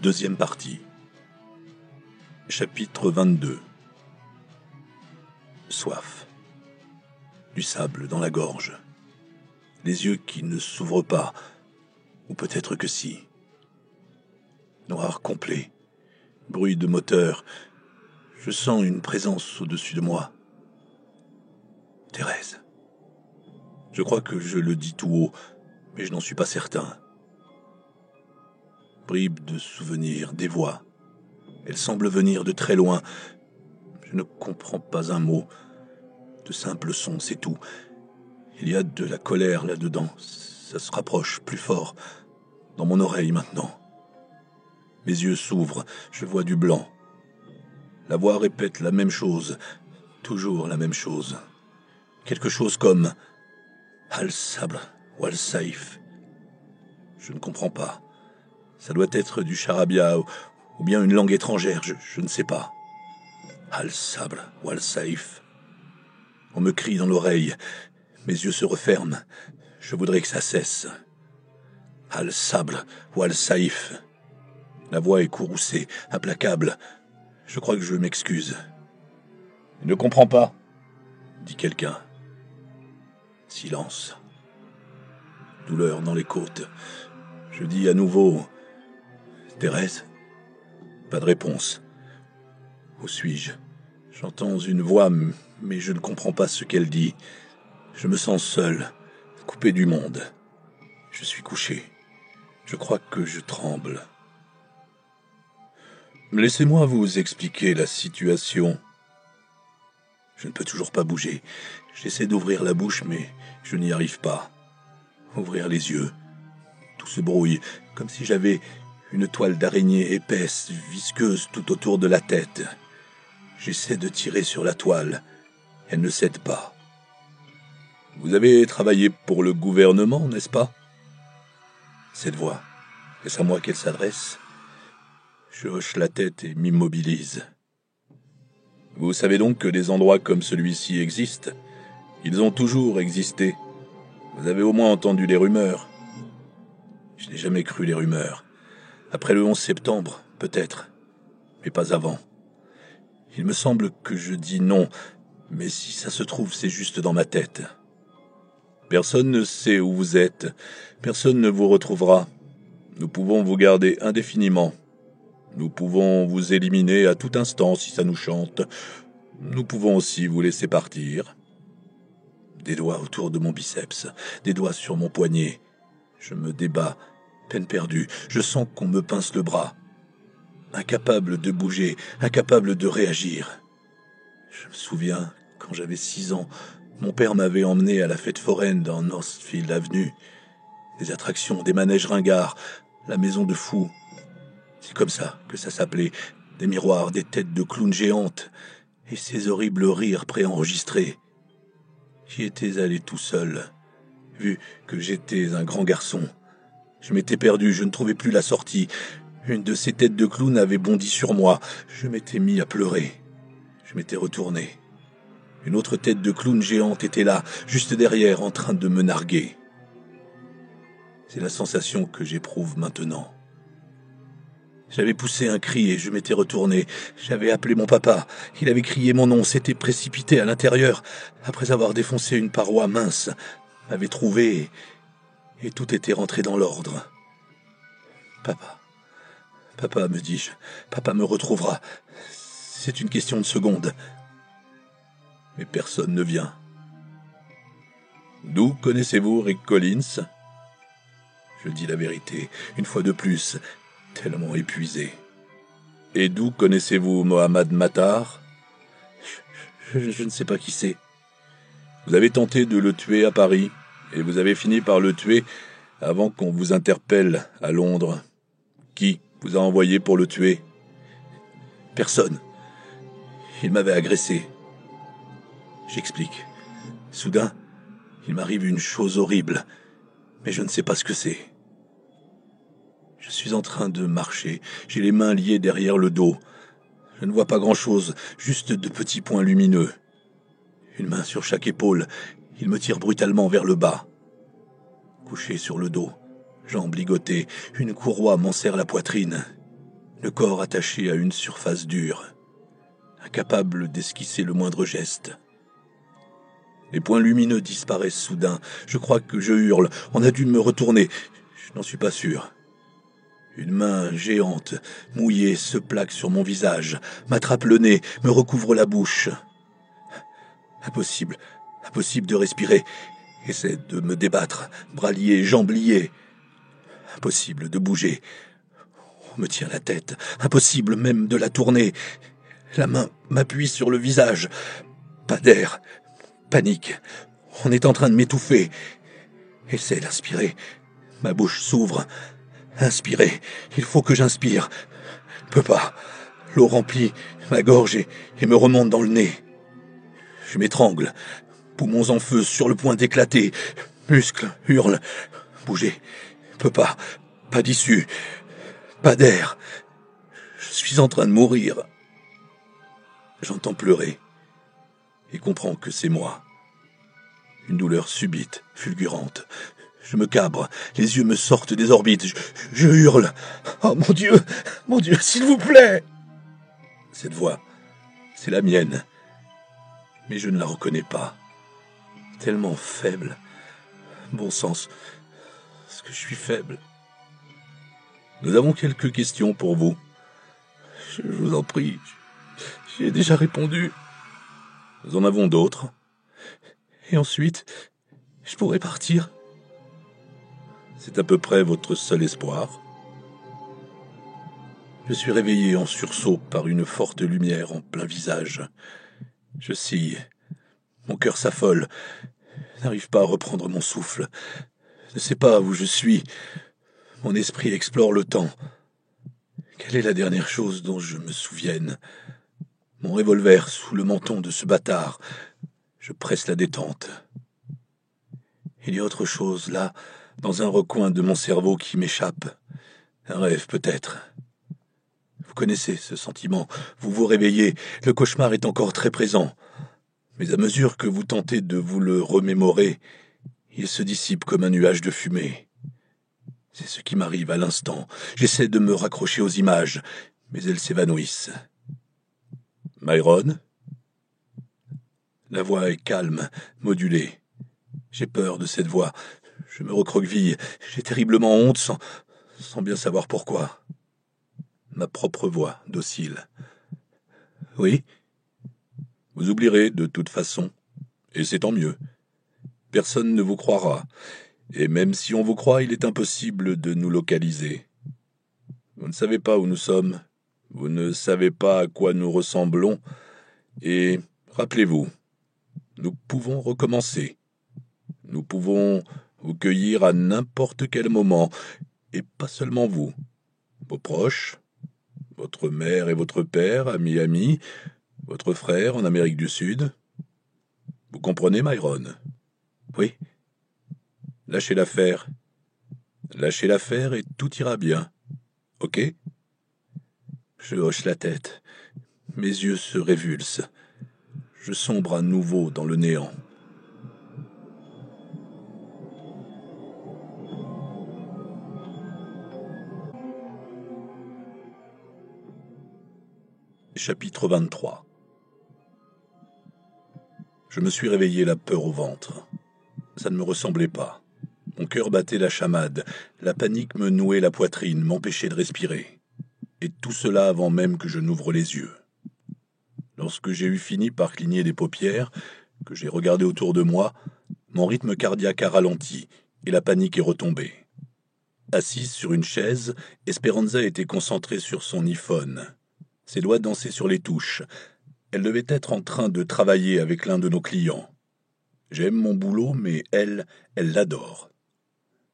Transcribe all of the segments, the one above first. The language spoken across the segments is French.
Deuxième partie. Chapitre 22. Soif. Du sable dans la gorge. Les yeux qui ne s'ouvrent pas, ou peut-être que si. Noir complet. Bruit de moteur. Je sens une présence au-dessus de moi. Thérèse. Je crois que je le dis tout haut, mais je n'en suis pas certain. Bribes de souvenirs, des voix. Elles semblent venir de très loin. Je ne comprends pas un mot. De simples sons, c'est tout. Il y a de la colère là-dedans. Ça se rapproche plus fort. Dans mon oreille maintenant. Mes yeux s'ouvrent. Je vois du blanc. La voix répète la même chose. Toujours la même chose. Quelque chose comme Al-Sabr ou Al-Saïf. Je ne comprends pas. Ça doit être du charabia ou bien une langue étrangère, je ne sais pas. Al-Sabr ou Al-Saïf. On me crie dans l'oreille. Mes yeux se referment. Je voudrais que ça cesse. Al-Sabr ou Al-Saïf. La voix est courroucée, implacable. Je crois que je m'excuse. « Ne comprends pas », dit quelqu'un. Silence. Douleur dans les côtes. Je dis à nouveau « Thérèse ?» Pas de réponse. Où suis-je ? J'entends une voix, mais je ne comprends pas ce qu'elle dit. Je me sens seul, coupé du monde. Je suis couché. Je crois que je tremble. Laissez-moi vous expliquer la situation. Je ne peux toujours pas bouger. J'essaie d'ouvrir la bouche, mais je n'y arrive pas. Ouvrir les yeux. Tout se brouille, comme si j'avais une toile d'araignée épaisse, visqueuse tout autour de la tête. J'essaie de tirer sur la toile. Elle ne cède pas. Vous avez travaillé pour le gouvernement, n'est-ce pas ? Cette voix, est-ce à moi qu'elle s'adresse ? Je hoche la tête et m'immobilise. Vous savez donc que des endroits comme celui-ci existent ? Ils ont toujours existé. Vous avez au moins entendu les rumeurs. Je n'ai jamais cru les rumeurs. Après le 11 septembre, peut-être, mais pas avant. Il me semble que je dis non, mais si ça se trouve, c'est juste dans ma tête. Personne ne sait où vous êtes, personne ne vous retrouvera. Nous pouvons vous garder indéfiniment. Nous pouvons vous éliminer à tout instant si ça nous chante. Nous pouvons aussi vous laisser partir. Des doigts autour de mon biceps, des doigts sur mon poignet. Je me débats, peine perdue. Je sens qu'on me pince le bras. Incapable de bouger, incapable de réagir. Je me souviens, quand j'avais 6 ans, mon père m'avait emmené à la fête foraine dans Northfield Avenue. Des attractions, des manèges ringards, la maison de fous. C'est comme ça que ça s'appelait. Des miroirs, des têtes de clowns géantes et ces horribles rires préenregistrés. J'y étais allé tout seul, vu que j'étais un grand garçon. Je m'étais perdu, je ne trouvais plus la sortie. Une de ces têtes de clown avait bondi sur moi. Je m'étais mis à pleurer. Je m'étais retourné. Une autre tête de clown géante était là, juste derrière, en train de me narguer. C'est la sensation que j'éprouve maintenant. J'avais poussé un cri et je m'étais retourné. J'avais appelé mon papa. Il avait crié mon nom, s'était précipité à l'intérieur, après avoir défoncé une paroi mince, m'avait trouvé et tout était rentré dans l'ordre. Papa, me dis-je, papa me retrouvera. C'est une question de secondes. Mais personne ne vient. D'où connaissez-vous Rick Collins ? Je dis la vérité, une fois de plus, tellement épuisé. Et d'où connaissez-vous Mohamed Matar ? Je ne sais pas qui c'est. Vous avez tenté de le tuer à Paris, et vous avez fini par le tuer avant qu'on vous interpelle à Londres. Qui vous a envoyé pour le tuer ? Personne. Il m'avait agressé. J'explique. Soudain, il m'arrive une chose horrible, mais je ne sais pas ce que c'est. Je suis en train de marcher, j'ai les mains liées derrière le dos. Je ne vois pas grand-chose, juste de petits points lumineux. Une main sur chaque épaule, il me tire brutalement vers le bas. Couché sur le dos, jambes ligotées, une courroie m'enserre la poitrine. le corps attaché à une surface dure, incapable d'esquisser le moindre geste. Les points lumineux disparaissent soudain. Je crois que je hurle. On a dû me retourner. Je n'en suis pas sûr. Une main géante, mouillée, se plaque sur mon visage, m'attrape le nez, me recouvre la bouche. Impossible de respirer. Essaie de me débattre, bras liés, jambes liées. Impossible de bouger. On me tient la tête. Impossible même de la tourner. La main m'appuie sur le visage. Pas d'air. Panique. On est en train de m'étouffer. Essaie d'inspirer. Ma bouche s'ouvre. Inspirer. Il faut que j'inspire. Je peux pas. L'eau remplit ma gorge et me remonte dans le nez. Je m'étrangle. Poumons en feu, sur le point d'éclater. Muscles hurlent. Bouger. Je peux pas. Pas d'issue. Pas d'air. Je suis en train de mourir. J'entends pleurer et comprends que c'est moi. Une douleur subite, fulgurante. Je me cabre, les yeux me sortent des orbites. Je hurle. Oh mon Dieu, s'il vous plaît. Cette voix, c'est la mienne. Mais je ne la reconnais pas. Tellement faible. Bon sens, est-ce que je suis faible? Nous avons quelques questions pour vous. Je vous en prie, j'y ai déjà répondu. Nous en avons d'autres. Et ensuite, je pourrai partir. C'est à peu près votre seul espoir. Je suis réveillé en sursaut par une forte lumière en plein visage. Je scie. Mon cœur s'affole. Je n'arrive pas à reprendre mon souffle. Je ne sais pas où je suis. Mon esprit explore le temps. Quelle est la dernière chose dont je me souvienne? Mon revolver sous le menton de ce bâtard. Je presse la détente. Il y a autre chose là, dans un recoin de mon cerveau qui m'échappe. Un rêve peut-être. Vous connaissez ce sentiment. Vous vous réveillez, le cauchemar est encore très présent. Mais à mesure que vous tentez de vous le remémorer, il se dissipe comme un nuage de fumée. C'est ce qui m'arrive à l'instant. J'essaie de me raccrocher aux images, mais elles s'évanouissent. Myron? La voix est calme, modulée. J'ai peur de cette voix. Je me recroqueville. J'ai terriblement honte sans bien savoir pourquoi. Ma propre voix, docile. Oui? Vous oublierez de toute façon. Et c'est tant mieux. Personne ne vous croira. Et même si on vous croit, il est impossible de nous localiser. Vous ne savez pas où nous sommes. Vous ne savez pas à quoi nous ressemblons. Et rappelez-vous, nous pouvons recommencer. Nous pouvons vous cueillir à n'importe quel moment, et pas seulement vous. Vos proches, votre mère et votre père à Miami, votre frère en Amérique du Sud. Vous comprenez, Myron? Oui. Lâchez l'affaire. Lâchez l'affaire et tout ira bien. Ok? Je hoche la tête. Mes yeux se révulsent. Je sombre à nouveau dans le néant. Chapitre 23. Je me suis réveillé la peur au ventre. Ça ne me ressemblait pas. Mon cœur battait la chamade, la panique me nouait la poitrine, m'empêchait de respirer. Et tout cela avant même que je n'ouvre les yeux. Lorsque j'ai eu fini par cligner des paupières, que j'ai regardé autour de moi, mon rythme cardiaque a ralenti et la panique est retombée. Assise sur une chaise, Esperanza était concentrée sur son iPhone. Ses doigts dansaient sur les touches. Elle devait être en train de travailler avec l'un de nos clients. J'aime mon boulot, mais elle l'adore.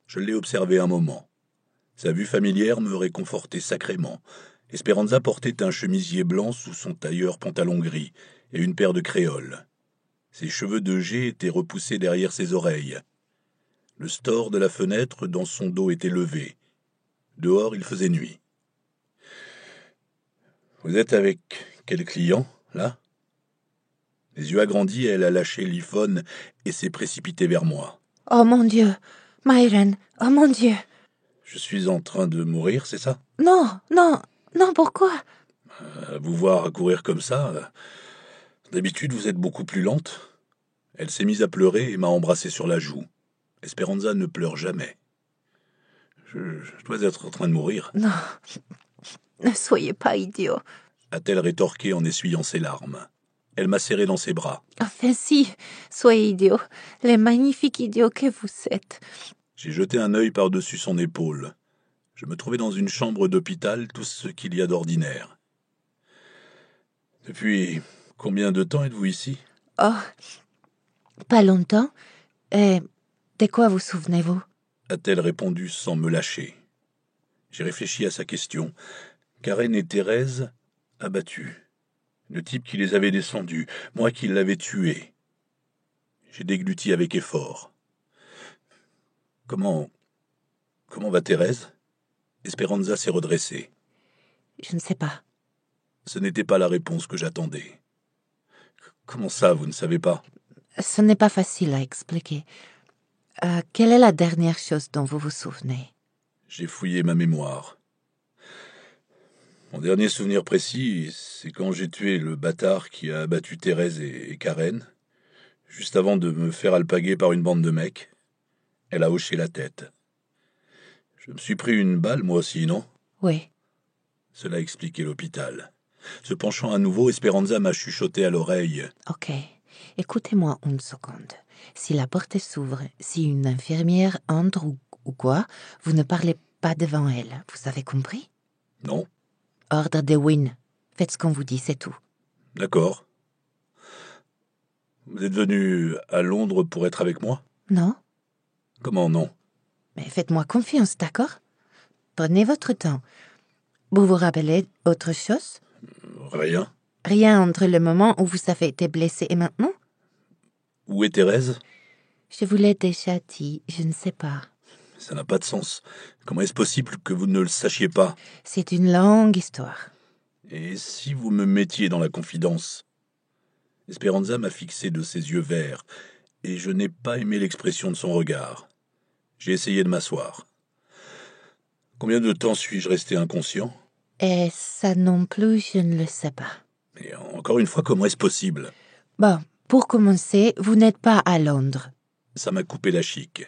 Je l'ai observée un moment. Sa vue familière me réconfortait sacrément. Esperanza portait un chemisier blanc sous son tailleur pantalon gris et une paire de créoles. Ses cheveux de jais étaient repoussés derrière ses oreilles. Le store de la fenêtre dans son dos était levé. Dehors, il faisait nuit. « Vous êtes avec quel client, là ?» Les yeux agrandis, elle a lâché l'iPhone et s'est précipitée vers moi. « Oh mon Dieu, Myron, oh mon Dieu !»« Je suis en train de mourir, c'est ça ?»« Non, Non, pourquoi? À vous voir courir comme ça, d'habitude vous êtes beaucoup plus lente. Elle s'est mise à pleurer et m'a embrassé sur la joue. Esperanza ne pleure jamais. Je dois être en train de mourir, Non, ne soyez pas idiot. a-t-elle rétorqué en essuyant ses larmes. Elle m'a serré dans ses bras. Enfin si, soyez idiot. Les magnifiques idiots que vous êtes. J'ai jeté un œil par-dessus son épaule. Je me trouvais dans une chambre d'hôpital, tout ce qu'il y a d'ordinaire. Depuis combien de temps êtes-vous ici? Oh, pas longtemps. Et de quoi vous souvenez-vous? A-t-elle répondu sans me lâcher. J'ai réfléchi à sa question. Karen et Thérèse abattues. Le type qui les avait descendus, moi qui l'avais tué. J'ai dégluti avec effort. Comment va Thérèse? Esperanza s'est redressée. Je ne sais pas. Ce n'était pas la réponse que j'attendais. Comment ça, vous ne savez pas? Ce n'est pas facile à expliquer. Quelle est la dernière chose dont vous vous souvenez? J'ai fouillé ma mémoire. Mon dernier souvenir précis, c'est quand j'ai tué le bâtard qui a abattu Thérèse et Karen, juste avant de me faire alpaguer par une bande de mecs. Elle a hoché la tête. Je me suis pris une balle, moi aussi, non? Oui. Cela expliquait l'hôpital. Se penchant à nouveau, Esperanza m'a chuchoté à l'oreille. Ok. Écoutez-moi une seconde. Si la porte s'ouvre, si une infirmière entre ou quoi, vous ne parlez pas devant elle. Vous avez compris? Non? Ordre de Wynne. Faites ce qu'on vous dit, c'est tout. D'accord. Vous êtes venu à Londres pour être avec moi? Non? Comment non? Mais faites-moi confiance, d'accord? Prenez votre temps. Vous vous rappelez autre chose? Rien. Rien entre le moment où vous avez été blessé et maintenant? Où est Thérèse? Je vous l'ai déjà dit, je ne sais pas. Ça n'a pas de sens. Comment est-ce possible que vous ne le sachiez pas? C'est une longue histoire. Et si vous me mettiez dans la confidence? Esperanza m'a fixé de ses yeux verts, et je n'ai pas aimé l'expression de son regard. J'ai essayé de m'asseoir. Combien de temps suis-je resté inconscient? Et ça non plus, je ne le sais pas. Mais encore une fois, comment est-ce possible? Bon, pour commencer, vous n'êtes pas à Londres. Ça m'a coupé la chic.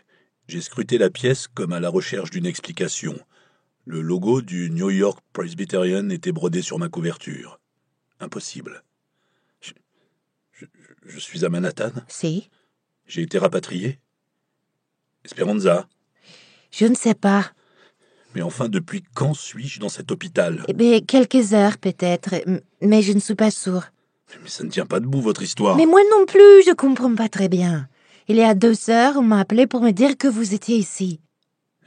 J'ai scruté la pièce comme à la recherche d'une explication. Le logo du New York Presbyterian était brodé sur ma couverture. Impossible. Je suis à Manhattan? Si? J'ai été rapatrié? Esperanza? Je ne sais pas. Mais enfin, depuis quand suis-je dans cet hôpital? Eh bien, quelques heures peut-être, mais je ne suis pas sûre. Mais ça ne tient pas debout, votre histoire. Mais moi non plus, je comprends pas très bien. Il y a 2 heures, on m'a appelé pour me dire que vous étiez ici.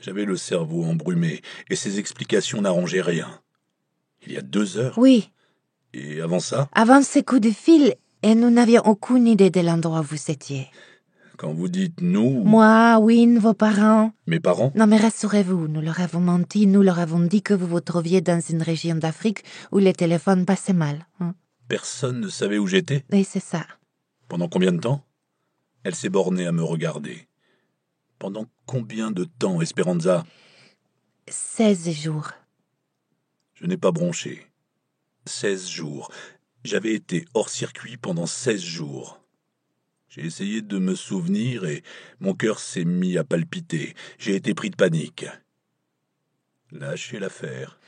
J'avais le cerveau embrumé, et ces explications n'arrangeaient rien. Il y a 2 heures? Oui, Et avant ça? avant ces coups de fil, et nous n'avions aucune idée de l'endroit où vous étiez. Quand vous dites nous... Moi, Wynne, vos parents... Mes parents? Non mais rassurez-vous, nous leur avons menti, nous leur avons dit que vous vous trouviez dans une région d'Afrique où les téléphones passaient mal. Personne ne savait où j'étais? Oui, c'est ça. Pendant combien de temps? Elle s'est bornée à me regarder. Pendant combien de temps, Esperanza? 16 jours. Je n'ai pas bronché. 16 jours. J'avais été hors circuit pendant 16 jours. J'ai essayé de me souvenir et mon cœur s'est mis à palpiter. J'ai été pris de panique. Lâchez l'affaire.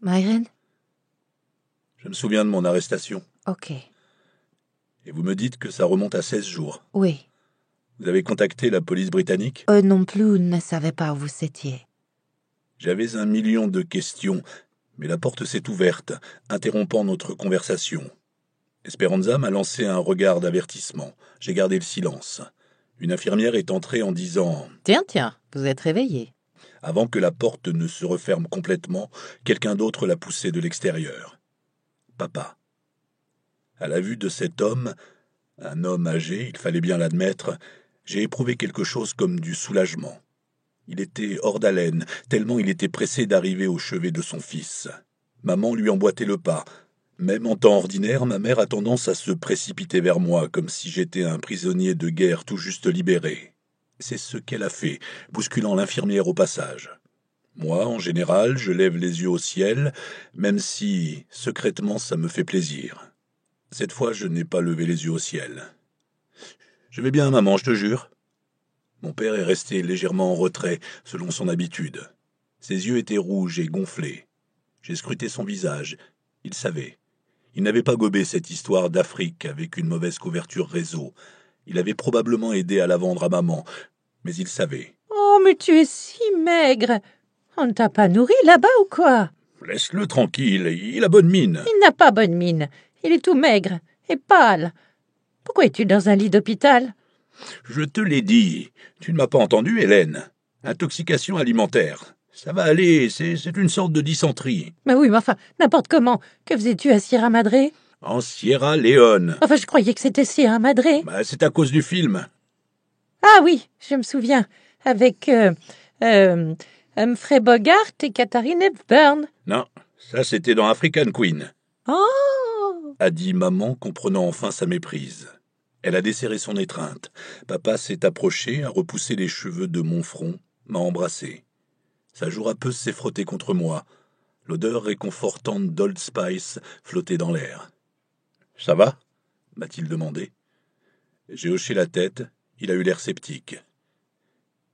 Myron? Je me souviens de mon arrestation. Ok. Et vous me dites que ça remonte à 16 jours. Oui. Vous avez contacté la police britannique? Eux non plus ne savaient pas où vous étiez. J'avais 1 million de questions, mais la porte s'est ouverte, interrompant notre conversation. Esperanza m'a lancé un regard d'avertissement. J'ai gardé le silence. Une infirmière est entrée en disant « Tiens, vous êtes réveillé. » Avant que la porte ne se referme complètement, quelqu'un d'autre l'a poussée de l'extérieur. Papa. À la vue de cet homme, un homme âgé, il fallait bien l'admettre, j'ai éprouvé quelque chose comme du soulagement. Il était hors d'haleine, tellement il était pressé d'arriver au chevet de son fils. Maman lui emboîtait le pas. Même en temps ordinaire, ma mère a tendance à se précipiter vers moi, comme si j'étais un prisonnier de guerre tout juste libéré. C'est ce qu'elle a fait, bousculant l'infirmière au passage. Moi, en général, je lève les yeux au ciel, même si, secrètement, ça me fait plaisir. Cette fois, je n'ai pas levé les yeux au ciel. Je vais bien, maman, je te jure. Mon père est resté légèrement en retrait, selon son habitude. Ses yeux étaient rouges et gonflés. J'ai scruté son visage. Il savait. Il n'avait pas gobé cette histoire d'Afrique avec une mauvaise couverture réseau. Il avait probablement aidé à la vendre à maman, mais il savait. Oh, mais tu es si maigre. On ne t'a pas nourri là-bas ou quoi? Laisse-le tranquille, il a bonne mine. Il n'a pas bonne mine. Il est tout maigre et pâle. Pourquoi es-tu dans un lit d'hôpital? Je te l'ai dit. Tu ne m'as pas entendu, Hélène. Intoxication alimentaire. Ça va aller, c'est une sorte de dysenterie. Mais oui, mais enfin, n'importe comment. Que faisais-tu à Sierra Madre? En Sierra Leone. Enfin, je croyais que c'était Sierra Madre. Bah, c'est à cause du film. Ah oui, je me souviens. Avec Humphrey Bogart et Katharine Hepburn. Non, ça c'était dans African Queen, Oh! a dit maman, comprenant enfin sa méprise. Elle a desserré son étreinte. Papa s'est approché, a repoussé les cheveux de mon front, m'a embrassé. Sa joue râpeuse s'est frottée contre moi. L'odeur réconfortante d'Old Spice flottait dans l'air. « Ça va ?» m'a-t-il demandé. J'ai hoché la tête, il a eu l'air sceptique.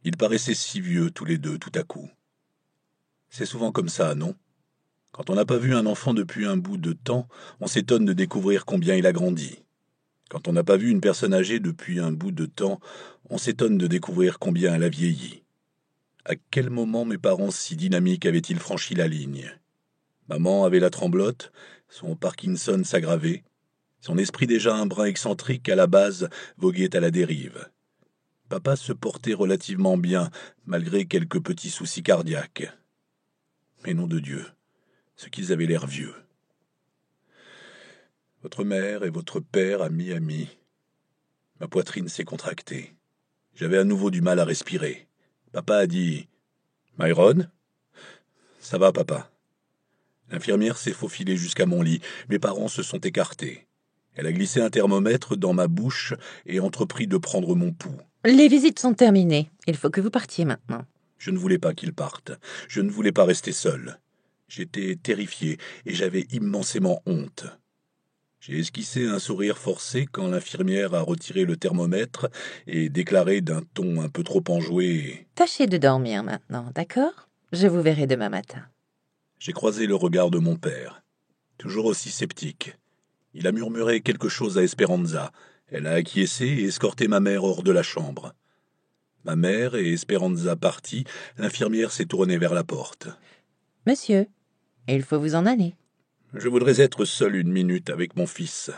Ils paraissaient si vieux tous les deux tout à coup. C'est souvent comme ça, non ? Quand on n'a pas vu un enfant depuis un bout de temps, on s'étonne de découvrir combien il a grandi. Quand on n'a pas vu une personne âgée depuis un bout de temps, on s'étonne de découvrir combien elle a vieilli. À quel moment mes parents si dynamiques avaient-ils franchi la ligne ? Maman avait la tremblote, son Parkinson s'aggravait, son esprit déjà un brin excentrique à la base voguait à la dérive. Papa se portait relativement bien, malgré quelques petits soucis cardiaques. Mais nom de Dieu, ce qu'ils avaient l'air vieux. Votre mère et votre père à Miami. Ma poitrine s'est contractée. J'avais à nouveau du mal à respirer. Papa a dit « Myron ?»« Ça va, papa. » L'infirmière s'est faufilée jusqu'à mon lit. Mes parents se sont écartés. Elle a glissé un thermomètre dans ma bouche et entrepris de prendre mon pouls. Les visites sont terminées. Il faut que vous partiez maintenant. Je ne voulais pas qu'il parte. Je ne voulais pas rester seul. J'étais terrifié et j'avais immensément honte. J'ai esquissé un sourire forcé quand l'infirmière a retiré le thermomètre et déclaré d'un ton un peu trop enjoué « Tâchez de dormir maintenant, d'accord? Je vous verrai demain matin. » J'ai croisé le regard de mon père, toujours aussi sceptique. Il a murmuré quelque chose à Esperanza. Elle a acquiescé et escorté ma mère hors de la chambre. Ma mère et Esperanza partis, l'infirmière s'est tournée vers la porte. « Monsieur, il faut vous en aller. » « Je voudrais être seul une minute avec mon fils. »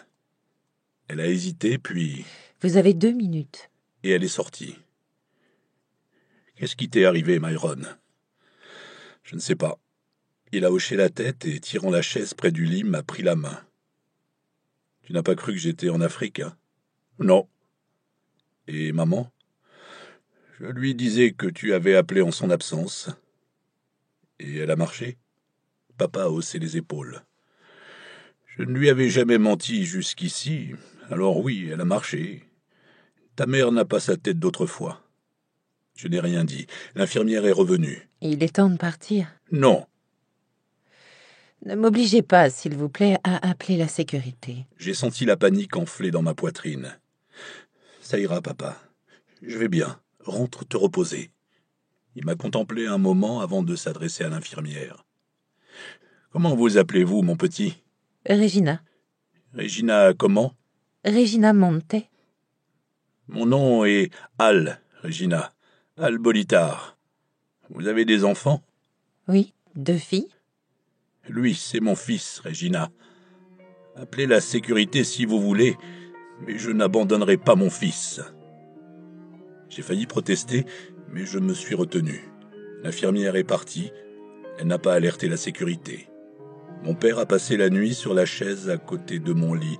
Elle a hésité, puis... « Vous avez 2 minutes. » Et elle est sortie. « Qu'est-ce qui t'est arrivé, Myron ?» ?»« Je ne sais pas. » Il a hoché la tête et, tirant la chaise près du lit, m'a pris la main. « Tu n'as pas cru que j'étais en Afrique, hein ?»« Non. » »« Et maman ? » ?»« Je lui disais que tu avais appelé en son absence. » »« Et elle a marché ?» Papa a haussé les épaules. « Je ne lui avais jamais menti jusqu'ici, alors oui, elle a marché. Ta mère n'a pas sa tête d'autrefois. » Je n'ai rien dit. L'infirmière est revenue. « Il est temps de partir. »« Non. » »« Ne m'obligez pas, s'il vous plaît, à appeler la sécurité. » J'ai senti la panique enfler dans ma poitrine. « Ça ira, papa. Je vais bien. Rentre te reposer. » Il m'a contemplé un moment avant de s'adresser à l'infirmière. « Comment vous appelez-vous, mon petit ?»« Regina. »« Regina comment ?»« Regina Monte. »« Mon nom est Al, Regina. Al Bolitar. Vous avez des enfants ?»« Oui, 2 filles. » »« Lui, c'est mon fils, Regina. Appelez la sécurité si vous voulez, mais je n'abandonnerai pas mon fils. » J'ai failli protester, mais je me suis retenu. L'infirmière est partie. Elle n'a pas alerté la sécurité. Mon père a passé la nuit sur la chaise à côté de mon lit.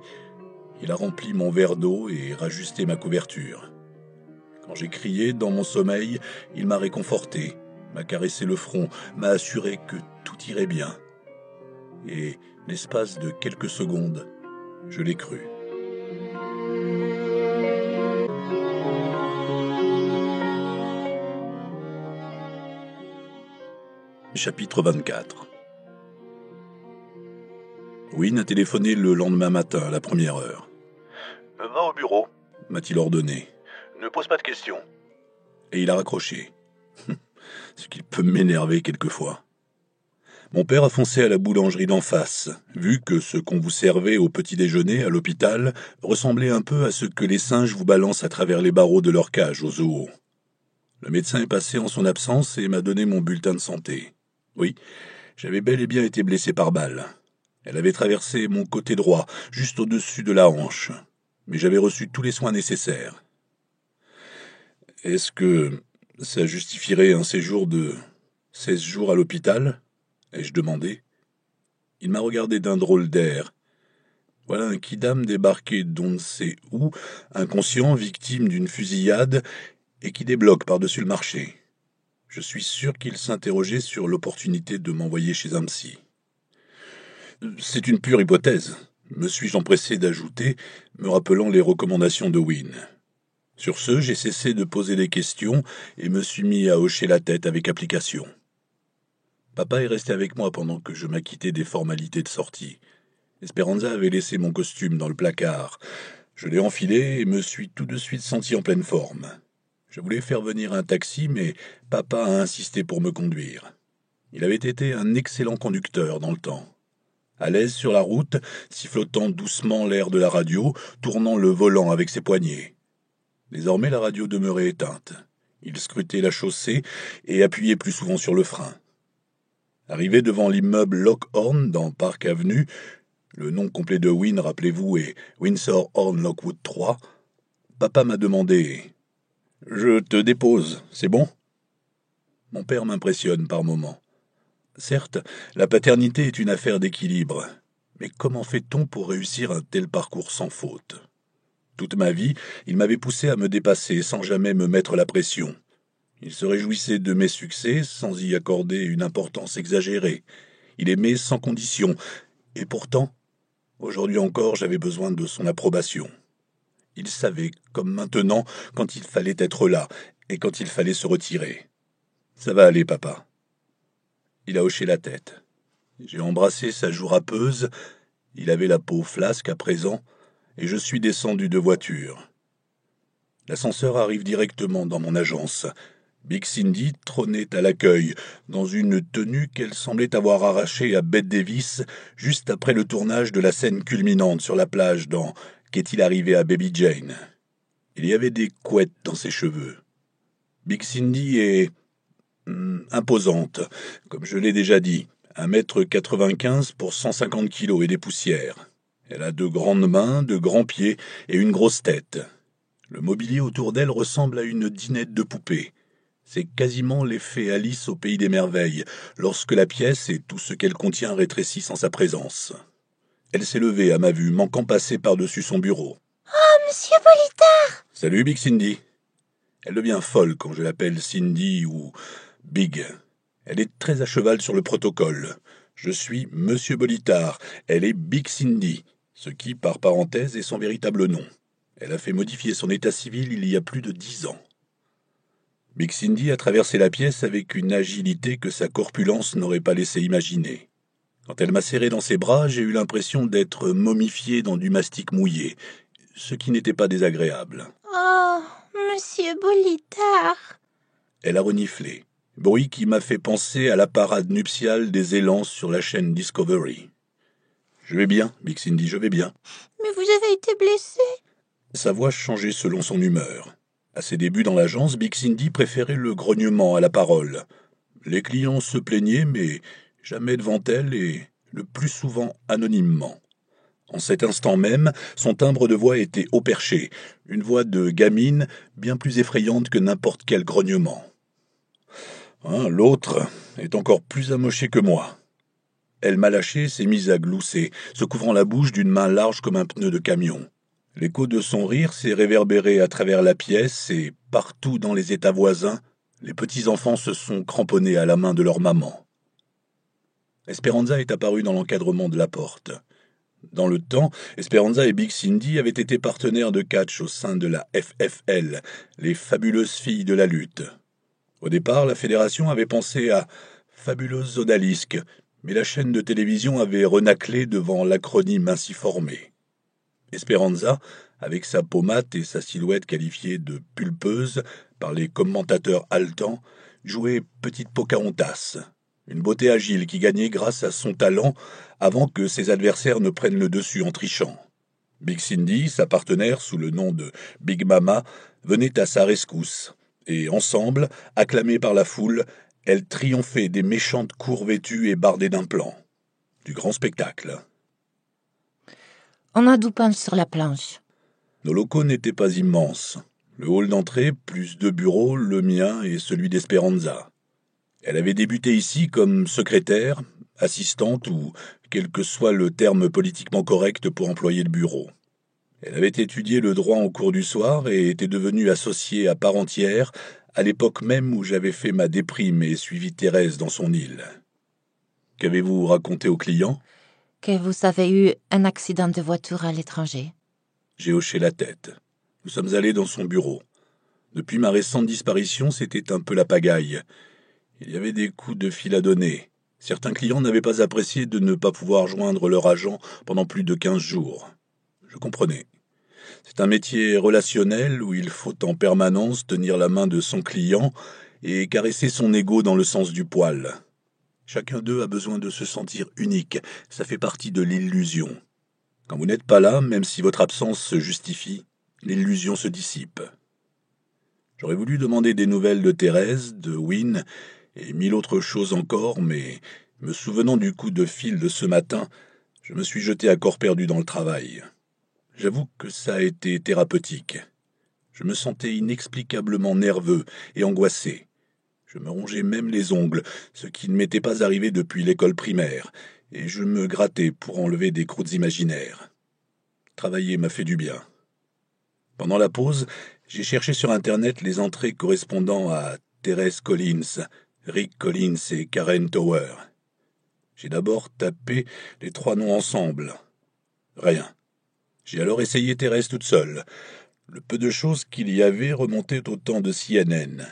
Il a rempli mon verre d'eau et rajusté ma couverture. Quand j'ai crié dans mon sommeil, il m'a réconforté, m'a caressé le front, m'a assuré que tout irait bien. Et, l'espace de quelques secondes, je l'ai cru. Chapitre 24. Wynne a téléphoné le lendemain matin à la première heure. « Va au bureau », m'a-t-il ordonné. « Ne pose pas de questions. » Et il a raccroché. Ce qui peut m'énerver quelquefois. Mon père a foncé à la boulangerie d'en face, vu que ce qu'on vous servait au petit déjeuner à l'hôpital ressemblait un peu à ce que les singes vous balancent à travers les barreaux de leur cage au zoo. Le médecin est passé en son absence et m'a donné mon bulletin de santé. Oui, j'avais bel et bien été blessé par balle. Elle avait traversé mon côté droit, juste au-dessus de la hanche, mais j'avais reçu tous les soins nécessaires. Est-ce que ça justifierait un séjour de 16 jours à l'hôpital ? Ai-je demandé. Il m'a regardé d'un drôle d'air. Voilà un kidam débarqué d'on ne sait où, inconscient, victime d'une fusillade, et qui débloque par-dessus le marché. Je suis sûr qu'il s'interrogeait sur l'opportunité de m'envoyer chez un psy. C'est une pure hypothèse, me suis-je empressé d'ajouter, me rappelant les recommandations de Wynne. Sur ce, j'ai cessé de poser des questions et me suis mis à hocher la tête avec application. Papa est resté avec moi pendant que je m'acquittais des formalités de sortie. Esperanza avait laissé mon costume dans le placard. Je l'ai enfilé et me suis tout de suite senti en pleine forme. Je voulais faire venir un taxi, mais papa a insisté pour me conduire. Il avait été un excellent conducteur dans le temps. À l'aise sur la route, sifflotant doucement l'air de la radio, tournant le volant avec ses poignets. Désormais, la radio demeurait éteinte. Il scrutait la chaussée et appuyait plus souvent sur le frein. Arrivé devant l'immeuble Lockhorn dans Park Avenue, le nom complet de Wynne, rappelez-vous, est Windsor Horn Lockwood 3, papa m'a demandé « Je te dépose, c'est bon ?» Mon père m'impressionne par moments. Certes, la paternité est une affaire d'équilibre, mais comment fait-on pour réussir un tel parcours sans faute ? Toute ma vie, il m'avait poussé à me dépasser sans jamais me mettre la pression. Il se réjouissait de mes succès sans y accorder une importance exagérée. Il aimait sans condition, et pourtant, aujourd'hui encore, j'avais besoin de son approbation. Il savait, comme maintenant, quand il fallait être là et quand il fallait se retirer. « Ça va aller, papa. » Il a hoché la tête. J'ai embrassé sa joue râpeuse, il avait la peau flasque à présent, et je suis descendu de voiture. L'ascenseur arrive directement dans mon agence. Big Cindy trônait à l'accueil, dans une tenue qu'elle semblait avoir arrachée à Bette Davis juste après le tournage de la scène culminante sur la plage dans « Qu'est-il arrivé à Baby Jane ?» Il y avait des couettes dans ses cheveux. Big Cindy est imposante, comme je l'ai déjà dit, 1m95 pour 150 kilos et des poussières. Elle a de grandes mains, de grands pieds et une grosse tête. Le mobilier autour d'elle ressemble à une dinette de poupée. C'est quasiment l'effet Alice au pays des merveilles, lorsque la pièce et tout ce qu'elle contient rétrécissent en sa présence. Elle s'est levée à ma vue, manquant passer par-dessus son bureau. « Oh, Monsieur Bolitard !»« Salut, Big Cindy. » Elle devient folle quand je l'appelle Cindy ou Big. Elle est très à cheval sur le protocole. Je suis Monsieur Bolitard, elle est Big Cindy, ce qui, par parenthèse, est son véritable nom. Elle a fait modifier son état civil il y a plus de 10 ans. Big Cindy a traversé la pièce avec une agilité que sa corpulence n'aurait pas laissé imaginer. Quand elle m'a serré dans ses bras, j'ai eu l'impression d'être momifié dans du mastic mouillé, ce qui n'était pas désagréable. « Oh, Monsieur Bolitard !» Elle a reniflé, bruit qui m'a fait penser à la parade nuptiale des élans sur la chaîne Discovery. « Je vais bien, Big Cindy, je vais bien. »« Mais vous avez été blessé ?» Sa voix changeait selon son humeur. À ses débuts dans l'agence, Big Cindy préférait le grognement à la parole. Les clients se plaignaient, mais jamais devant elle et le plus souvent anonymement. En cet instant même, son timbre de voix était haut perché, une voix de gamine bien plus effrayante que n'importe quel grognement. L'autre est encore plus amoché que moi. Elle m'a lâché, s'est mise à glousser, se couvrant la bouche d'une main large comme un pneu de camion. L'écho de son rire s'est réverbéré à travers la pièce et, partout dans les états voisins, les petits-enfants se sont cramponnés à la main de leur maman. Esperanza est apparue dans l'encadrement de la porte. Dans le temps, Esperanza et Big Cindy avaient été partenaires de catch au sein de la FFL, les fabuleuses filles de la lutte. Au départ, la fédération avait pensé à Fabuleuse odalisque, mais la chaîne de télévision avait renâclé devant l'acronyme ainsi formé. Esperanza, avec sa peau mate et sa silhouette qualifiée de pulpeuse par les commentateurs haletants, jouait petite Pocahontas, une beauté agile qui gagnait grâce à son talent avant que ses adversaires ne prennent le dessus en trichant. Big Cindy, sa partenaire sous le nom de Big Mama, venait à sa rescousse, et ensemble, acclamées par la foule, elles triomphaient des méchantes cours vêtues et bardées d'implants. Du grand spectacle. On a du pain sur la planche. Nos locaux n'étaient pas immenses. Le hall d'entrée, plus 2 bureaux, le mien et celui d'Esperanza. Elle avait débuté ici comme secrétaire, assistante ou quel que soit le terme politiquement correct pour employer le bureau. Elle avait étudié le droit en cours du soir et était devenue associée à part entière à l'époque même où j'avais fait ma déprime et suivi Thérèse dans son île. Qu'avez-vous raconté aux clients ? Que vous avez eu un accident de voiture à l'étranger. J'ai hoché la tête. Nous sommes allés dans son bureau. Depuis ma récente disparition, c'était un peu la pagaille. Il y avait des coups de fil à donner. Certains clients n'avaient pas apprécié de ne pas pouvoir joindre leur agent pendant plus de 15 jours. Je comprenais. C'est un métier relationnel où il faut en permanence tenir la main de son client et caresser son ego dans le sens du poil. Chacun d'eux a besoin de se sentir unique, ça fait partie de l'illusion. Quand vous n'êtes pas là, même si votre absence se justifie, l'illusion se dissipe. J'aurais voulu demander des nouvelles de Thérèse, de Wynne et 1000 autres choses encore, mais, me souvenant du coup de fil de ce matin, je me suis jeté à corps perdu dans le travail. J'avoue que ça a été thérapeutique. Je me sentais inexplicablement nerveux et angoissé. Je me rongeais même les ongles, ce qui ne m'était pas arrivé depuis l'école primaire, et je me grattais pour enlever des croûtes imaginaires. Travailler m'a fait du bien. Pendant la pause, j'ai cherché sur Internet les entrées correspondant à Thérèse Collins, Rick Collins et Karen Tower. J'ai d'abord tapé les 3 noms ensemble. Rien. J'ai alors essayé Thérèse toute seule. Le peu de choses qu'il y avait remontait au temps de CNN.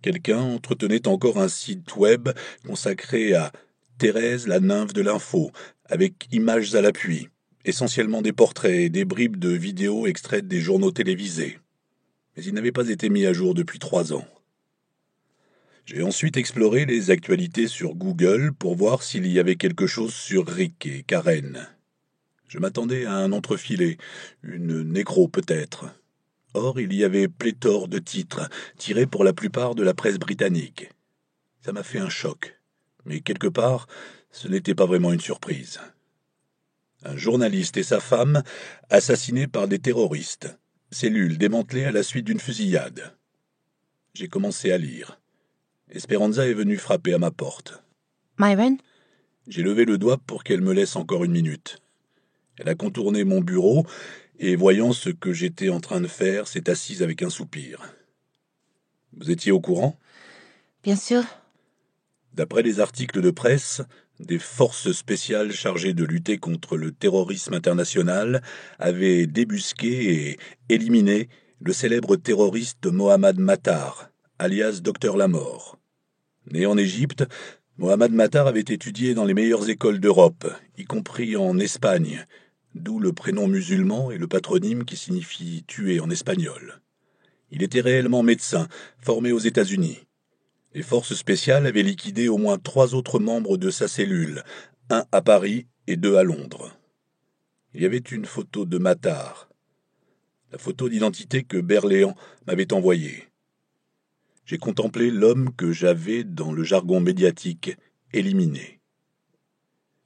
Quelqu'un entretenait encore un site web consacré à Thérèse, la nymphe de l'info, avec images à l'appui, essentiellement des portraits et des bribes de vidéos extraites des journaux télévisés. Mais il n'avait pas été mis à jour depuis 3 ans. J'ai ensuite exploré les actualités sur Google pour voir s'il y avait quelque chose sur Rick et Karen. Je m'attendais à un entrefilet, une nécro peut-être. Or, il y avait pléthore de titres, tirés pour la plupart de la presse britannique. Ça m'a fait un choc, mais quelque part, ce n'était pas vraiment une surprise. Un journaliste et sa femme assassinés par des terroristes, cellule démantelée à la suite d'une fusillade. J'ai commencé à lire. Esperanza est venue frapper à ma porte. Myron? J'ai levé le doigt pour qu'elle me laisse encore 1 minute. Elle a contourné mon bureau et, voyant ce que j'étais en train de faire, s'est assise avec un soupir. « Vous étiez au courant ?» Bien sûr. D'après les articles de presse, des forces spéciales chargées de lutter contre le terrorisme international avaient débusqué et éliminé le célèbre terroriste Mohamed Matar, alias Docteur Lamort. Né en Égypte, Mohamed Matar avait étudié dans les meilleures écoles d'Europe, y compris en Espagne, d'où le prénom musulman et le patronyme qui signifie « tuer » en espagnol. Il était réellement médecin, formé aux États-Unis. Les forces spéciales avaient liquidé au moins 3 autres membres de sa cellule, 1 à Paris et 2 à Londres. Il y avait une photo de Matar, la photo d'identité que Berléand m'avait envoyée. J'ai contemplé l'homme que j'avais, dans le jargon médiatique, éliminé.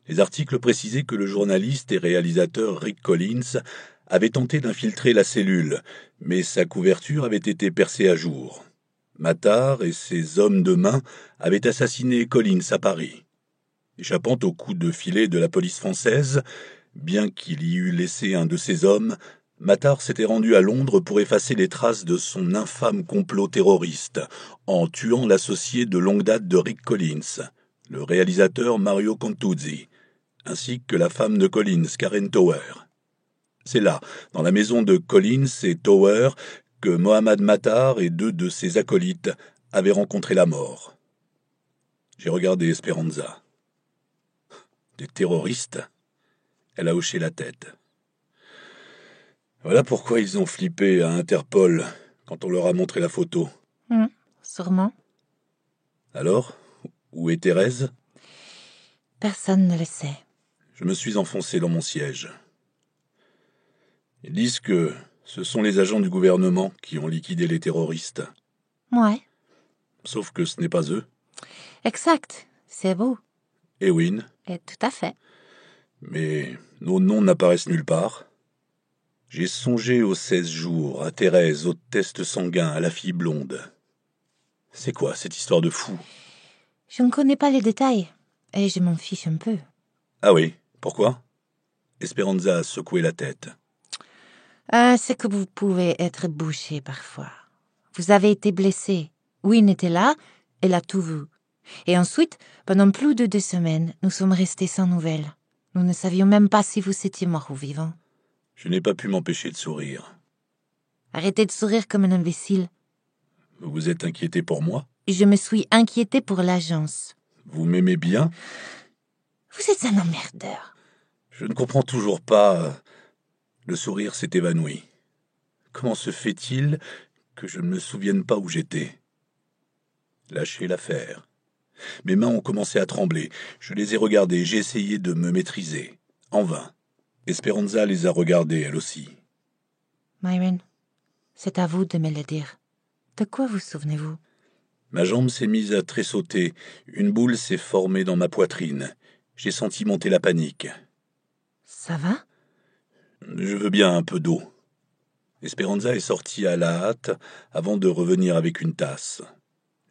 Les articles précisaient que le journaliste et réalisateur Rick Collins avait tenté d'infiltrer la cellule, mais sa couverture avait été percée à jour. Matar et ses hommes de main avaient assassiné Collins à Paris. Échappant aux coups de filet de la police française, bien qu'il y eût laissé un de ses hommes, Matar s'était rendu à Londres pour effacer les traces de son infâme complot terroriste, en tuant l'associé de longue date de Rick Collins, le réalisateur Mario Contuzzi, ainsi que la femme de Collins, Karen Tower. C'est là, dans la maison de Collins et Tower, que Mohamed Matar et 2 de ses acolytes avaient rencontré la mort. J'ai regardé Esperanza. Des terroristes? Elle a hoché la tête. Voilà pourquoi ils ont flippé à Interpol quand on leur a montré la photo. Sûrement. Alors, où est Thérèse? Personne ne le sait. Je me suis enfoncé dans mon siège. Ils disent que ce sont les agents du gouvernement qui ont liquidé les terroristes. Ouais, Sauf que ce n'est pas eux. exact. C'est vous. Ewin. Et tout à fait. Mais nos noms n'apparaissent nulle part. J'ai songé aux 16 jours, à Thérèse, au test sanguin, à la fille blonde. C'est quoi cette histoire de fou? Je ne connais pas les détails. Et je m'en fiche un peu. Ah oui, pourquoi? Esperanza a secoué la tête. C'est que vous pouvez être bouché parfois. Vous avez été blessé. Wynne était là, elle a tout vu. Et ensuite, pendant plus de 2 semaines, nous sommes restés sans nouvelles. Nous ne savions même pas si vous étiez mort ou vivant. Je n'ai pas pu m'empêcher de sourire. Arrêtez de sourire comme un imbécile. Vous vous êtes inquiété pour moi? Je me suis inquiétée pour l'agence. Vous m'aimez bien? Vous êtes un emmerdeur. Je ne comprends toujours pas. Le sourire s'est évanoui. Comment se fait-il que je ne me souvienne pas où j'étais? Lâchez l'affaire. Mes mains ont commencé à trembler. Je les ai regardées, j'ai essayé de me maîtriser. En vain. Esperanza les a regardées, elle aussi. Myron, c'est à vous de me le dire. De quoi vous souvenez-vous? Ma jambe s'est mise à tressauter. Une boule s'est formée dans ma poitrine. J'ai senti monter la panique. Ça va? Je veux bien un peu d'eau. Esperanza est sortie à la hâte avant de revenir avec une tasse.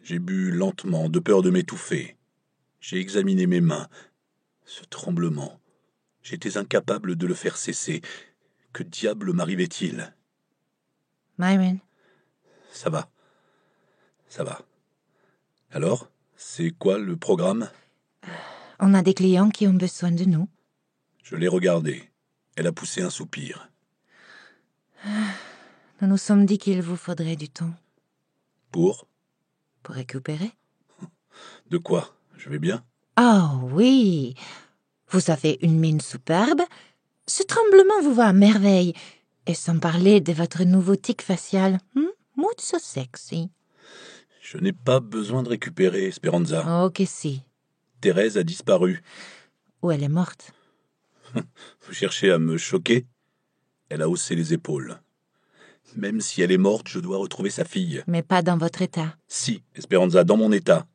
J'ai bu lentement, de peur de m'étouffer. J'ai examiné mes mains. Ce tremblement. J'étais incapable de le faire cesser. Que diable m'arrivait-il? Myron, Ça va. Ça va. Alors, c'est quoi le programme? on a des clients qui ont besoin de nous. Je l'ai regardée. Elle a poussé un soupir. Nous nous sommes dit qu'il vous faudrait du temps. Pour Récupérer? De quoi? Je vais bien? Oh oui! Vous avez une mine superbe. Ce tremblement vous va à merveille. Et sans parler de votre nouveau tic facial. Mood so sexy. Je n'ai pas besoin de récupérer, Esperanza. Oh que si. Thérèse a disparu. Ou elle est morte. Vous cherchez à me choquer? Elle a haussé les épaules. Même si elle est morte, je dois retrouver sa fille. Mais pas dans votre état. Si, Esperanza, dans mon état.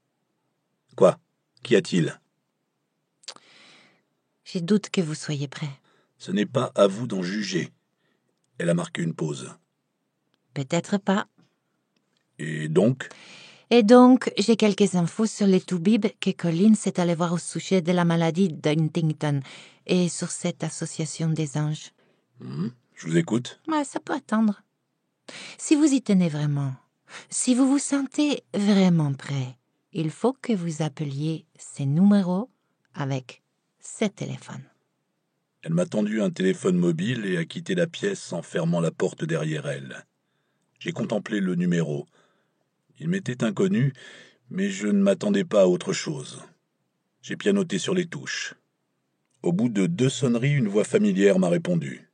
Quoi? Qu'y a-t-il? J'ai doute que vous soyez prêt. Ce n'est pas à vous d'en juger. Elle a marqué une pause. Peut-être pas. Et donc? Et donc, j'ai quelques infos sur les toubibs que Colin s'est allé voir au sujet de la maladie d'Huntington et sur cette association des anges. Je vous écoute. Ça peut attendre. Si vous y tenez vraiment, si vous vous sentez vraiment prêt, il faut que vous appeliez ces numéros avec ces téléphones. Elle m'a tendu un téléphone mobile et a quitté la pièce en fermant la porte derrière elle. J'ai contemplé le numéro. Il m'était inconnu, mais je ne m'attendais pas à autre chose. J'ai pianoté sur les touches. Au bout de 2 sonneries, une voix familière m'a répondu.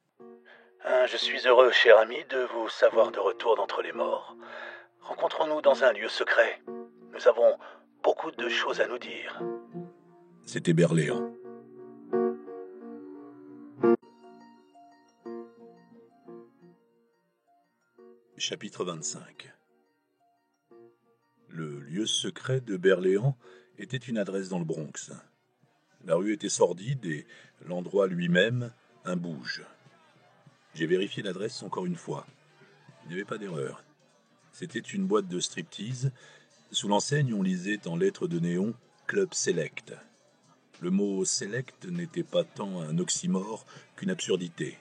Je suis heureux, cher ami, de vous savoir de retour d'entre les morts. Rencontrons-nous dans un lieu secret. Nous avons beaucoup de choses à nous dire. C'était Berléand. Chapitre 25. Le lieu secret de Berléand était une adresse dans le Bronx. La rue était sordide et l'endroit lui-même un bouge. J'ai vérifié l'adresse encore une fois. Il n'y avait pas d'erreur. C'était une boîte de striptease. Sous l'enseigne, on lisait en lettres de néon « Club Select ». Le mot « select » n'était pas tant un oxymore qu'une absurdité.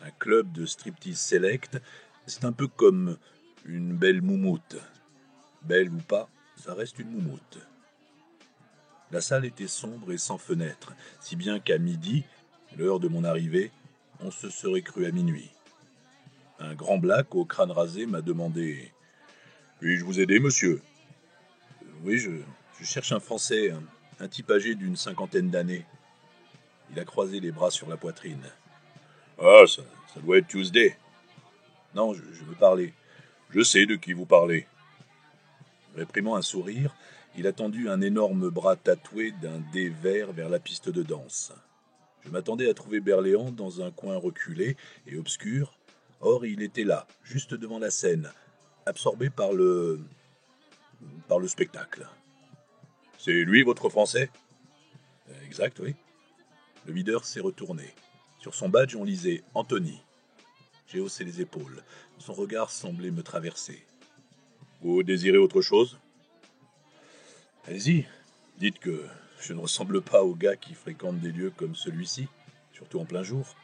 Un club de striptease select, c'est un peu comme une belle moumoute. Belle ou pas, ça reste une moumoute. La salle était sombre et sans fenêtre, si bien qu'à midi, l'heure de mon arrivée, on se serait cru à minuit. Un grand black au crâne rasé m'a demandé « Puis-je vous aider, monsieur ?»« Oui, je Je cherche un Français, un type âgé d'une 50aine d'années. Il a croisé les bras sur la poitrine. Ah, ça doit être Tuesday. Non, je veux parler. Je sais de qui vous parlez. Réprimant un sourire, il a tendu un énorme bras tatoué d'un dé vert vers la piste de danse. Je m'attendais à trouver Berléand dans un coin reculé et obscur. Or, il était là, juste devant la scène, absorbé par le spectacle. C'est lui, votre Français? Exact, oui. Le videur s'est retourné. Sur son badge, on lisait « Anthony ». J'ai haussé les épaules. Son regard semblait me traverser. Vous désirez autre chose? Allez-y, dites que je ne ressemble pas aux gars qui fréquentent des lieux comme celui-ci, surtout en plein jour.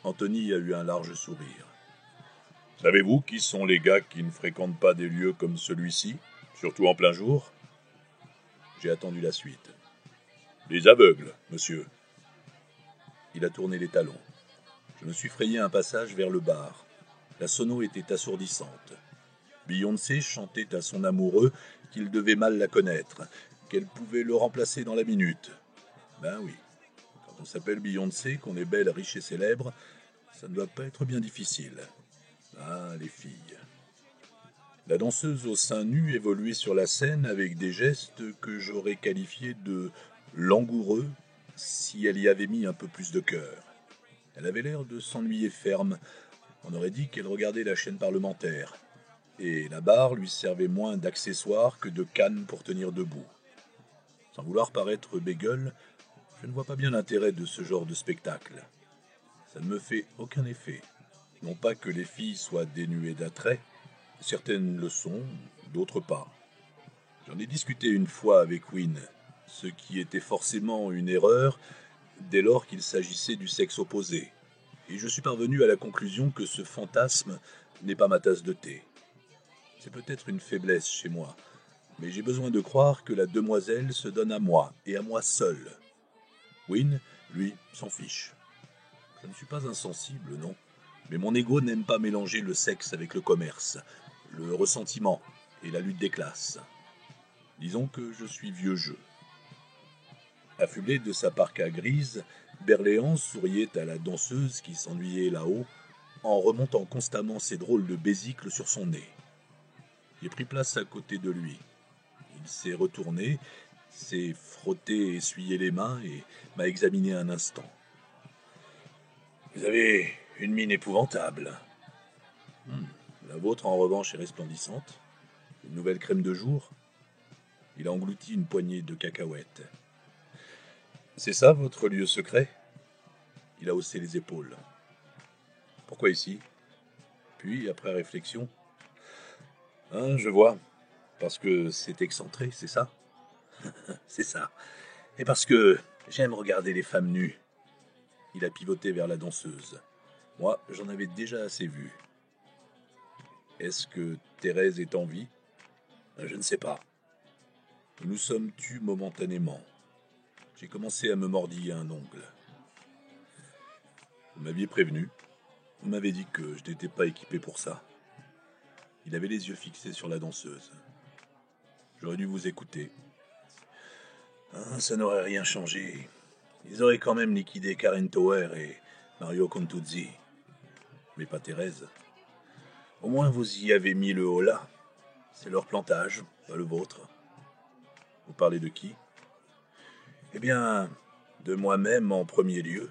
Anthony a eu un large sourire. Savez-vous qui sont les gars qui ne fréquentent pas des lieux comme celui-ci, surtout en plein jour? J'ai attendu la suite. Les aveugles, monsieur. Il a tourné les talons. Je me suis frayé un passage vers le bar. La sono était assourdissante. Beyoncé chantait à son amoureux qu'il devait mal la connaître, qu'elle pouvait le remplacer dans la minute. Ben oui, quand on s'appelle Beyoncé, qu'on est belle, riche et célèbre, ça ne doit pas être bien difficile. Ah, les filles. La danseuse au sein nu évoluait sur la scène avec des gestes que j'aurais qualifiés de langoureux si elle y avait mis un peu plus de cœur. Elle avait l'air de s'ennuyer ferme. On aurait dit qu'elle regardait la chaîne parlementaire. Et la barre lui servait moins d'accessoire que de canne pour tenir debout. Sans vouloir paraître bégueule, je ne vois pas bien l'intérêt de ce genre de spectacle. Ça ne me fait aucun effet. Non pas que les filles soient dénuées d'attrait, certaines le sont, d'autres pas. J'en ai discuté une fois avec Wynne, ce qui était forcément une erreur dès lors qu'il s'agissait du sexe opposé. Et je suis parvenu à la conclusion que ce fantasme n'est pas ma tasse de thé. C'est peut-être une faiblesse chez moi, mais j'ai besoin de croire que la demoiselle se donne à moi, et à moi seul. Wynne, lui, s'en fiche. Je ne suis pas insensible, non, mais mon ego n'aime pas mélanger le sexe avec le commerce, le ressentiment et la lutte des classes. Disons que je suis vieux jeu. Affublé de sa parka grise, Berléand souriait à la danseuse qui s'ennuyait là-haut, en remontant constamment ses drôles de besicles sur son nez. J'ai pris place à côté de lui. Il s'est retourné, s'est frotté et essuyé les mains et m'a examiné un instant. Vous avez une mine épouvantable. La vôtre, en revanche, est resplendissante. Une nouvelle crème de jour. Il a englouti une poignée de cacahuètes. C'est ça, votre lieu secret? Il a haussé les épaules. Pourquoi ici? Puis, après réflexion, je vois. Parce que c'est excentré, c'est ça? C'est ça. Et parce que j'aime regarder les femmes nues. Il a pivoté vers la danseuse. Moi, j'en avais déjà assez vu. Est-ce que Thérèse est en vie? Je ne sais pas. Nous nous sommes tus momentanément. J'ai commencé à me mordiller un ongle. Vous m'aviez prévenu. Vous m'avez dit que je n'étais pas équipé pour ça. Il avait les yeux fixés sur la danseuse. J'aurais dû vous écouter. Ça n'aurait rien changé. Ils auraient quand même liquidé Karen Tower et Mario Contuzzi. Mais pas Thérèse. Au moins vous y avez mis le holà. C'est leur plantage, pas le vôtre. Vous parlez de qui? Eh bien, de moi-même en premier lieu.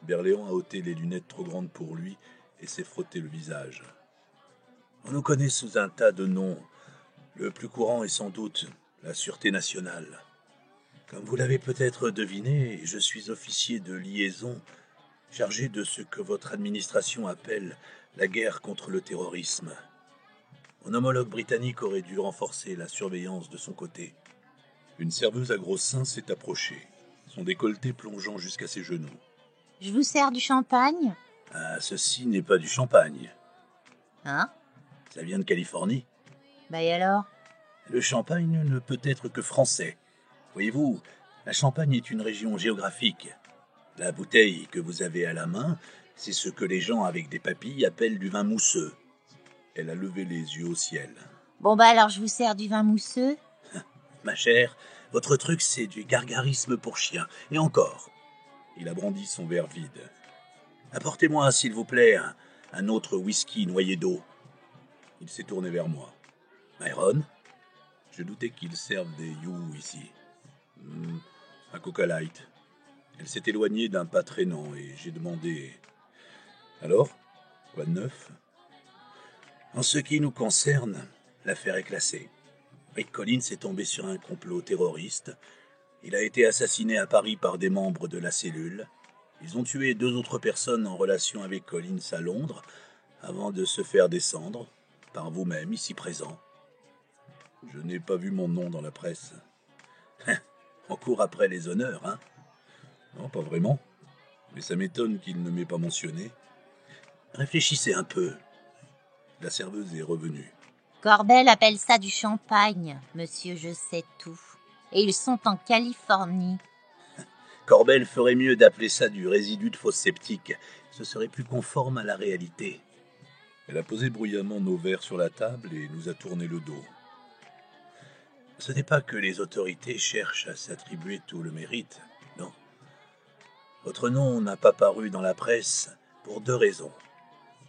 Berléand a ôté les lunettes trop grandes pour lui et s'est frotté le visage. On nous connaît sous un tas de noms. Le plus courant est sans doute la Sûreté nationale. Comme vous l'avez peut-être deviné, je suis officier de liaison chargé de ce que votre administration appelle la guerre contre le terrorisme. Mon homologue britannique aurait dû renforcer la surveillance de son côté. Une serveuse à gros seins s'est approchée, son décolleté plongeant jusqu'à ses genoux. Je vous sers du champagne? Ah, ceci n'est pas du champagne. Hein? Ça vient de Californie. Bah et alors? Le champagne ne peut être que français. Voyez-vous, la Champagne est une région géographique. La bouteille que vous avez à la main, c'est ce que les gens avec des papilles appellent du vin mousseux. Elle a levé les yeux au ciel. Bon bah alors je vous sers du vin mousseux? Ma chère, votre truc c'est du gargarisme pour chien. Et encore. Il a brandi son verre vide. Apportez-moi, s'il vous plaît, un autre whisky noyé d'eau. Il s'est tourné vers moi. Myron? Je doutais qu'il serve des you ici. Un Coca Light. Elle s'est éloignée d'un pas traînant et j'ai demandé... Alors? Quoi de neuf? En ce qui nous concerne, l'affaire est classée. Rick Collins est tombé sur un complot terroriste. Il a été assassiné à Paris par des membres de la cellule. Ils ont tué 2 autres personnes en relation avec Collins à Londres avant de se faire descendre, par vous-même ici présent. Je n'ai pas vu mon nom dans la presse. On court après les honneurs, hein? Non, pas vraiment. Mais ça m'étonne qu'il ne m'ait pas mentionné. Réfléchissez un peu. La serveuse est revenue. Corbel appelle ça du champagne, monsieur je sais tout. Et ils sont en Californie. Corbel ferait mieux d'appeler ça du résidu de fausse sceptique. Ce serait plus conforme à la réalité. Elle a posé bruyamment nos verres sur la table et nous a tourné le dos. Ce n'est pas que les autorités cherchent à s'attribuer tout le mérite, non. Votre nom n'a pas paru dans la presse pour 2 raisons.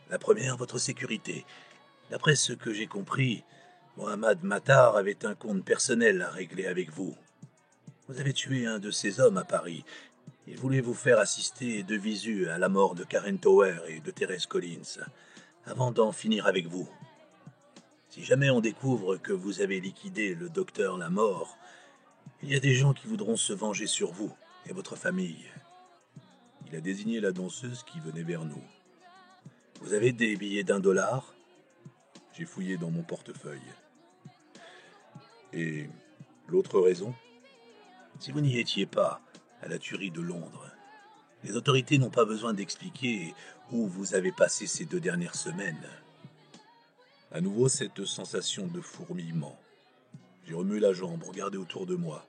La première, votre sécurité. D'après ce que j'ai compris, Mohamed Matar avait un compte personnel à régler avec vous. Vous avez tué un de ses hommes à Paris. Il voulait vous faire assister de visu à la mort de Karen Tower et de Thérèse Collins, avant d'en finir avec vous. Si jamais on découvre que vous avez liquidé le docteur Lamort, il y a des gens qui voudront se venger sur vous et votre famille. Il a désigné la danseuse qui venait vers nous. Vous avez des billets d'$1? J'ai fouillé dans mon portefeuille. Et l'autre raison? Si vous n'y étiez pas à la tuerie de Londres, les autorités n'ont pas besoin d'expliquer où vous avez passé ces 2 dernières semaines. À nouveau, cette sensation de fourmillement. J'ai remué la jambe, regardé autour de moi.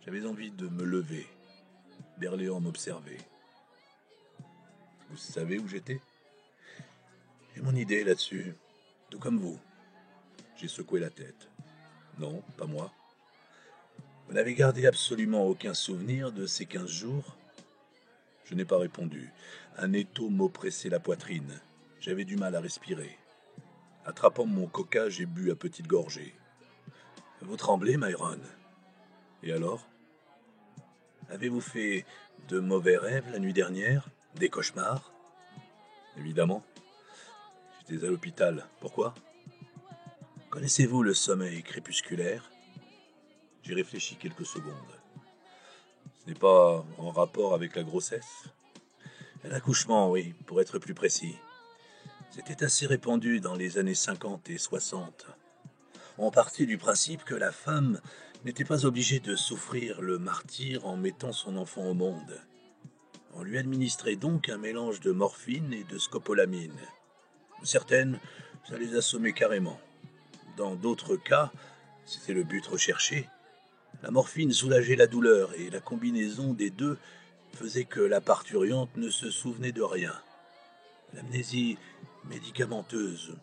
J'avais envie de me lever. Berléand m'observait. Vous savez où j'étais? J'ai mon idée là-dessus, tout comme vous. J'ai secoué la tête. Non, pas moi. Vous n'avez gardé absolument aucun souvenir de ces 15 jours? Je n'ai pas répondu. Un étau m'oppressait la poitrine. J'avais du mal à respirer. Attrapant mon coca, j'ai bu à petites gorgées. Vous tremblez, Myron? Et alors? Avez-vous fait de mauvais rêves la nuit dernière? Des cauchemars? Évidemment. J'étais à l'hôpital. Pourquoi? Connaissez-vous le sommeil crépusculaire? J'ai réfléchi quelques secondes. Ce n'est pas en rapport avec la grossesse? L'accouchement, oui, pour être plus précis. C'était assez répandu dans les années 50 et 60. On partit du principe que la femme n'était pas obligée de souffrir le martyre en mettant son enfant au monde. On lui administrait donc un mélange de morphine et de scopolamine. Certaines, ça les assommait carrément. Dans d'autres cas, c'était le but recherché. La morphine soulageait la douleur et la combinaison des deux faisait que la parturiente ne se souvenait de rien. L'amnésie médicamenteuse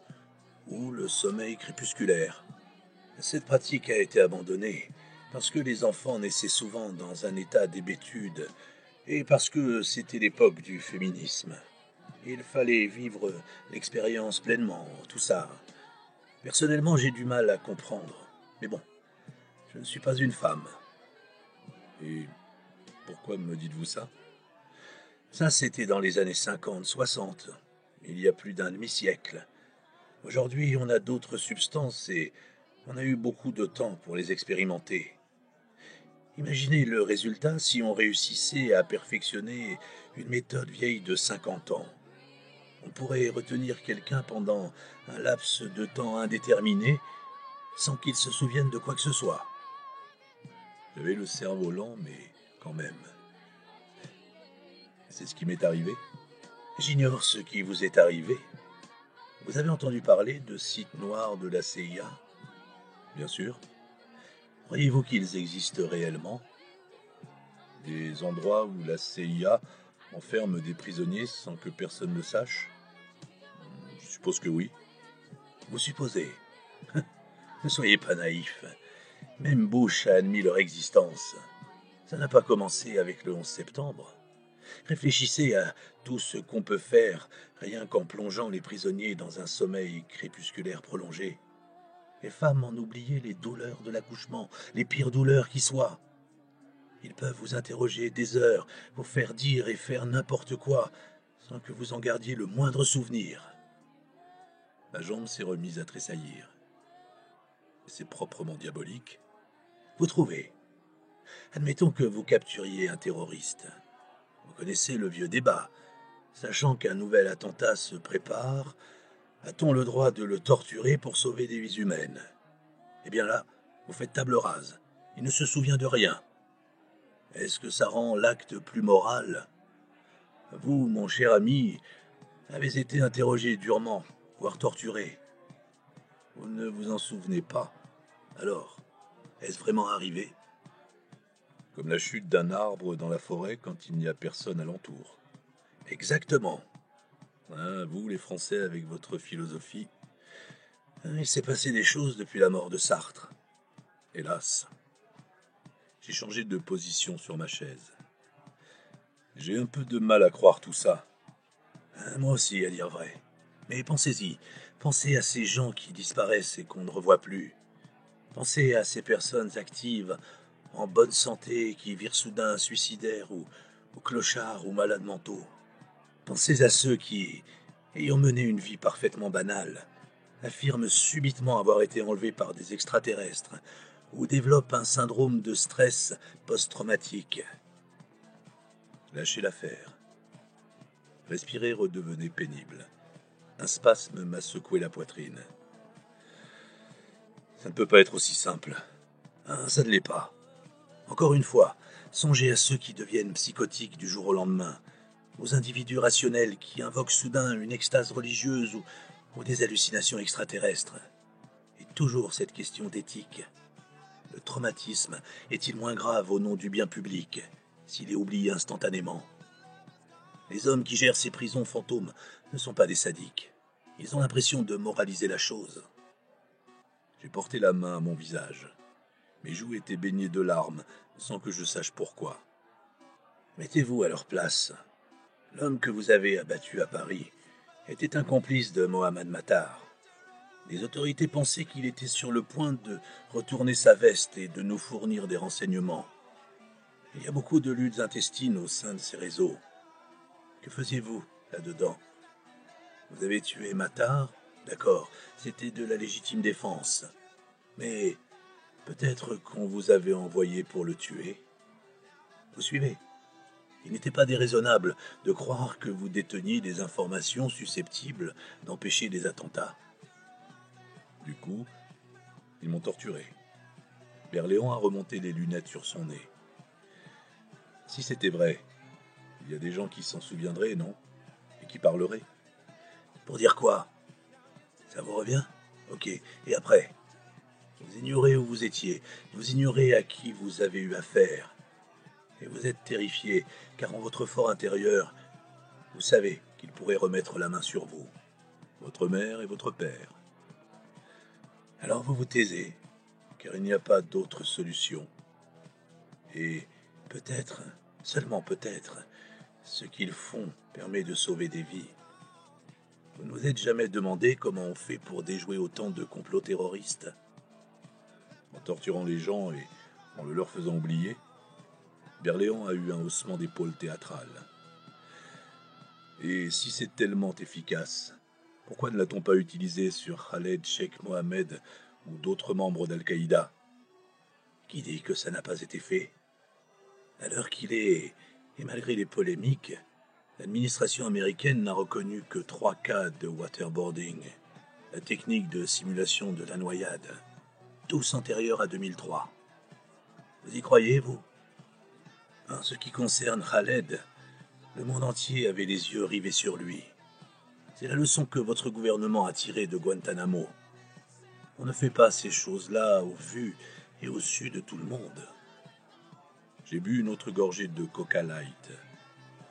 ou le sommeil crépusculaire. Cette pratique a été abandonnée parce que les enfants naissaient souvent dans un état d'hébétude et parce que c'était l'époque du féminisme. Il fallait vivre l'expérience pleinement, tout ça. Personnellement, j'ai du mal à comprendre. Mais bon, je ne suis pas une femme. Et pourquoi me dites-vous ça? Ça, c'était dans les années 50, 60, il y a plus d'un demi-siècle. Aujourd'hui, on a d'autres substances et on a eu beaucoup de temps pour les expérimenter. Imaginez le résultat si on réussissait à perfectionner une méthode vieille de 50 ans. On pourrait retenir quelqu'un pendant un laps de temps indéterminé sans qu'il se souvienne de quoi que ce soit. J'avais le cerveau lent, mais quand même. C'est ce qui m'est arrivé. J'ignore ce qui vous est arrivé. Vous avez entendu parler de sites noirs de la CIA? Bien sûr. Croyez-vous qu'ils existent réellement? Des endroits où la CIA enferme des prisonniers sans que personne le sache? Je suppose que oui. Vous supposez? Ne soyez pas naïf. Même Bush a admis leur existence. Ça n'a pas commencé avec le 11 septembre. Réfléchissez à tout ce qu'on peut faire rien qu'en plongeant les prisonniers dans un sommeil crépusculaire prolongé. Les femmes en oubliaient les douleurs de l'accouchement, les pires douleurs qui soient. Ils peuvent vous interroger des heures, vous faire dire et faire n'importe quoi, sans que vous en gardiez le moindre souvenir. Ma jambe s'est remise à tressaillir. C'est proprement diabolique. Vous trouvez? Admettons que vous capturiez un terroriste. Vous connaissez le vieux débat. Sachant qu'un nouvel attentat se prépare, a-t-on le droit de le torturer pour sauver des vies humaines? Eh bien là, vous faites table rase. Il ne se souvient de rien. Est-ce que ça rend l'acte plus moral? Vous, mon cher ami, avez été interrogé durement, voire torturé. Vous ne vous en souvenez pas. Alors, est-ce vraiment arrivé? Comme la chute d'un arbre dans la forêt quand il n'y a personne alentour. Exactement. Hein, vous, les Français, avec votre philosophie. Il s'est passé des choses depuis la mort de Sartre. Hélas. J'ai changé de position sur ma chaise. J'ai un peu de mal à croire tout ça. Moi aussi, à dire vrai. Mais pensez-y. Pensez à ces gens qui disparaissent et qu'on ne revoit plus. Pensez à ces personnes actives, en bonne santé, qui virent soudain suicidaires ou clochards ou malades mentaux. Pensez à ceux qui, ayant mené une vie parfaitement banale, affirment subitement avoir été enlevés par des extraterrestres ou développent un syndrome de stress post-traumatique. Lâchez l'affaire. Respirer redevenait pénible. Un spasme m'a secoué la poitrine. Ça ne peut pas être aussi simple. Ça ne l'est pas. Encore une fois, songez à ceux qui deviennent psychotiques du jour au lendemain, aux individus rationnels qui invoquent soudain une extase religieuse ou des hallucinations extraterrestres. Et toujours cette question d'éthique. Le traumatisme est-il moins grave au nom du bien public, s'il est oublié instantanément? Les hommes qui gèrent ces prisons fantômes ne sont pas des sadiques. Ils ont l'impression de moraliser la chose. J'ai porté la main à mon visage. Mes joues étaient baignées de larmes, sans que je sache pourquoi. Mettez-vous à leur place. L'homme que vous avez abattu à Paris était un complice de Mohamed Matar. Les autorités pensaient qu'il était sur le point de retourner sa veste et de nous fournir des renseignements. Il y a beaucoup de luttes intestines au sein de ces réseaux. Que faisiez-vous là-dedans? Vous avez tué Matar? D'accord, c'était de la légitime défense. Mais peut-être qu'on vous avait envoyé pour le tuer. Vous suivez? Il n'était pas déraisonnable de croire que vous déteniez des informations susceptibles d'empêcher des attentats. Du coup, ils m'ont torturé. Berléon a remonté les lunettes sur son nez. Si c'était vrai, il y a des gens qui s'en souviendraient, non? Et qui parleraient. Pour dire quoi? Ça vous revient? Ok, et après? Vous ignorez où vous étiez, vous ignorez à qui vous avez eu affaire. Et vous êtes terrifié, car en votre fort intérieur, vous savez qu'il pourrait remettre la main sur vous, votre mère et votre père. Alors vous vous taisez, car il n'y a pas d'autre solution. Et peut-être, seulement peut-être, ce qu'ils font permet de sauver des vies. Vous ne vous êtes jamais demandé comment on fait pour déjouer autant de complots terroristes? En torturant les gens et en le leur faisant oublier? Berléon a eu un haussement d'épaule théâtral. Et si c'est tellement efficace, pourquoi ne l'a-t-on pas utilisé sur Khaled Sheikh Mohammed ou d'autres membres d'Al-Qaïda? Qui dit que ça n'a pas été fait? À l'heure qu'il est, et malgré les polémiques, l'administration américaine n'a reconnu que 3 cas de waterboarding, la technique de simulation de la noyade, tous antérieurs à 2003. Vous y croyez, vous? En ce qui concerne Khaled, le monde entier avait les yeux rivés sur lui. C'est la leçon que votre gouvernement a tirée de Guantanamo. On ne fait pas ces choses-là au vu et au su de tout le monde. J'ai bu une autre gorgée de Coca Light.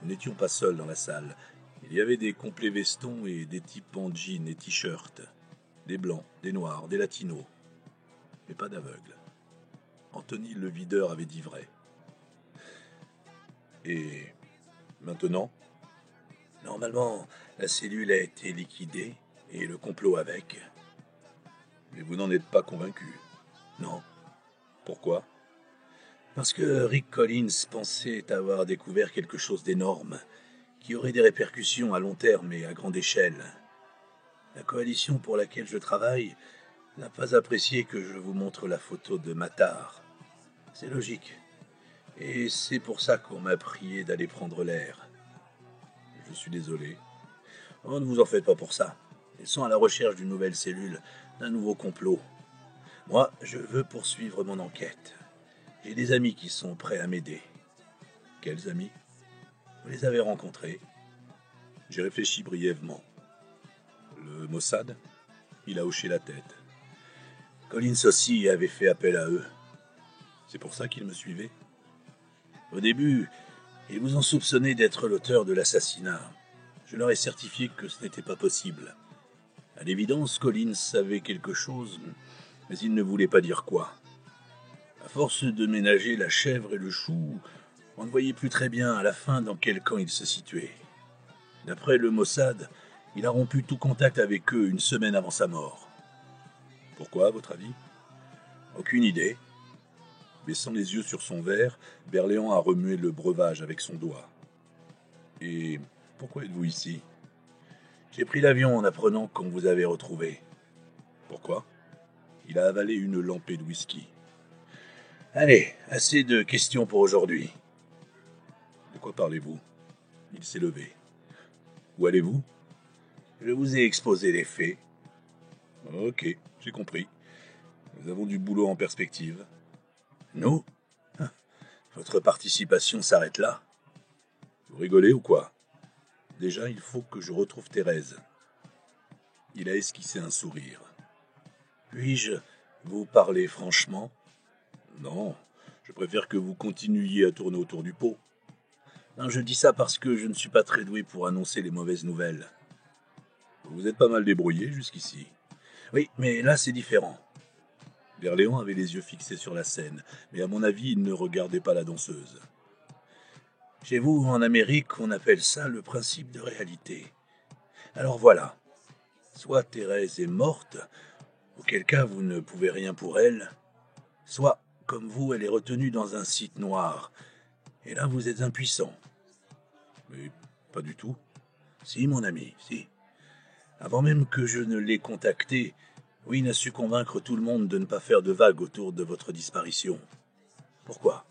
Nous n'étions pas seuls dans la salle. Il y avait des complets vestons et des types en jeans et t-shirts. Des blancs, des noirs, des latinos. Mais pas d'aveugles. Anthony le videur avait dit vrai. Et maintenant? Normalement, la cellule a été liquidée et le complot avec. Mais vous n'en êtes pas convaincu? Non. Pourquoi? Parce que Rick Collins pensait avoir découvert quelque chose d'énorme, qui aurait des répercussions à long terme et à grande échelle. La coalition pour laquelle je travaille n'a pas apprécié que je vous montre la photo de Matar. C'est logique. Et c'est pour ça qu'on m'a prié d'aller prendre l'air. Je suis désolé. Oh, ne vous en faites pas pour ça. Ils sont à la recherche d'une nouvelle cellule, d'un nouveau complot. Moi, je veux poursuivre mon enquête. J'ai des amis qui sont prêts à m'aider. Quels amis? Vous les avez rencontrés? J'ai réfléchi brièvement. Le Mossad? Il a hoché la tête. Collins aussi avait fait appel à eux. C'est pour ça qu'ils me suivaient. Au début, ils vous ont soupçonné d'être l'auteur de l'assassinat. Je leur ai certifié que ce n'était pas possible. À l'évidence, Collins savait quelque chose, mais il ne voulait pas dire quoi. À force de ménager la chèvre et le chou, on ne voyait plus très bien à la fin dans quel camp il se situait. D'après le Mossad, il a rompu tout contact avec eux une semaine avant sa mort. Pourquoi, à votre avis? Aucune idée. Baissant les yeux sur son verre, Berléand a remué le breuvage avec son doigt. Et pourquoi êtes-vous ici? J'ai pris l'avion en apprenant qu'on vous avait retrouvé. Pourquoi? Il a avalé une lampée de whisky. Allez, assez de questions pour aujourd'hui. De quoi parlez-vous? Il s'est levé. Où allez-vous? Je vous ai exposé les faits. Ok, j'ai compris. Nous avons du boulot en perspective. Nous? Votre participation s'arrête là? Vous rigolez ou quoi? Déjà, il faut que je retrouve Thérèse. Il a esquissé un sourire. Puis-je vous parler franchement? Non, je préfère que vous continuiez à tourner autour du pot. Non, je dis ça parce que je ne suis pas très doué pour annoncer les mauvaises nouvelles. Vous êtes pas mal débrouillé jusqu'ici. Oui, mais là c'est différent. Berléand avait les yeux fixés sur la scène, mais à mon avis, il ne regardait pas la danseuse. Chez vous, en Amérique, on appelle ça le principe de réalité. Alors voilà. Soit Thérèse est morte, auquel cas vous ne pouvez rien pour elle, soit, comme vous, elle est retenue dans un site noir, et là vous êtes impuissant. Mais pas du tout. Si, mon ami, si. Avant même que je ne l'ai contacté, Wynne a su convaincre tout le monde de ne pas faire de vagues autour de votre disparition. Pourquoi?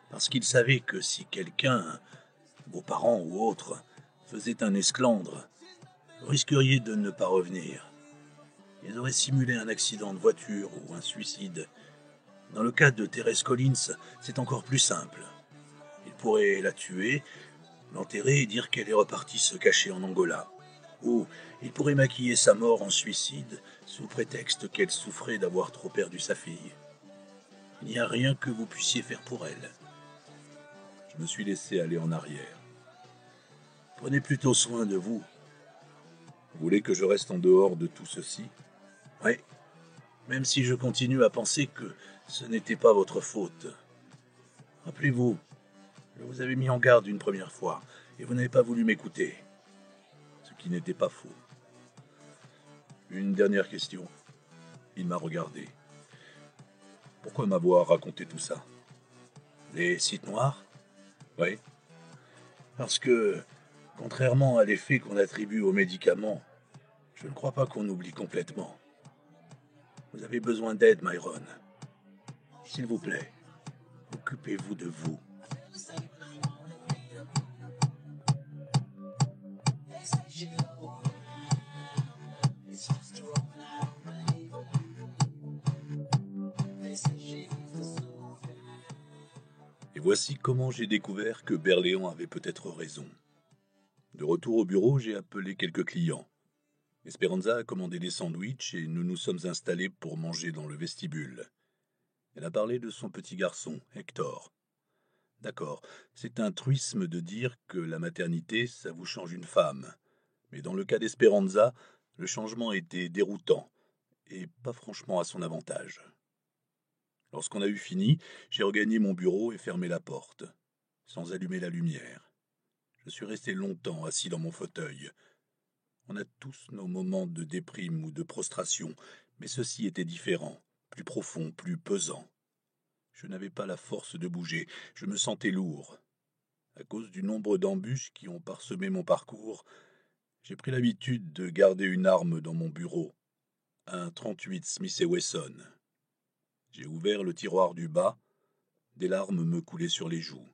Parce qu'il savait que si quelqu'un, vos parents ou autres, faisait un esclandre, vous risqueriez de ne pas revenir. Ils auraient simulé un accident de voiture ou un suicide. Dans le cas de Thérèse Collins, c'est encore plus simple. Ils pourraient la tuer, l'enterrer et dire qu'elle est repartie se cacher en Angola. Ou il pourrait maquiller sa mort en suicide sous prétexte qu'elle souffrait d'avoir trop perdu sa fille. Il n'y a rien que vous puissiez faire pour elle. Je me suis laissé aller en arrière. Prenez plutôt soin de vous. Vous voulez que je reste en dehors de tout ceci? Oui, même si je continue à penser que ce n'était pas votre faute. Rappelez-vous, je vous avais mis en garde une première fois, et vous n'avez pas voulu m'écouter. Ce qui n'était pas faux. Une dernière question. Il m'a regardé. Pourquoi m'avoir raconté tout ça? Les sites noirs? Oui. Parce que, contrairement à l'effet qu'on attribue aux médicaments, je ne crois pas qu'on oublie complètement. Vous avez besoin d'aide, Myron. S'il vous plaît, occupez-vous de vous. Et voici comment j'ai découvert que Berléand avait peut-être raison. De retour au bureau, j'ai appelé quelques clients. Esperanza a commandé des sandwichs et nous nous sommes installés pour manger dans le vestibule. Elle a parlé de son petit garçon, Hector. D'accord, c'est un truisme de dire que la maternité, ça vous change une femme. Mais dans le cas d'Esperanza, le changement était déroutant, et pas franchement à son avantage. Lorsqu'on a eu fini, j'ai regagné mon bureau et fermé la porte, sans allumer la lumière. Je suis resté longtemps assis dans mon fauteuil. On a tous nos moments de déprime ou de prostration, mais ceci était différent, plus profond, plus pesant. Je n'avais pas la force de bouger, je me sentais lourd. À cause du nombre d'embûches qui ont parsemé mon parcours, j'ai pris l'habitude de garder une arme dans mon bureau, un 38 Smith & Wesson. J'ai ouvert le tiroir du bas, des larmes me coulaient sur les joues.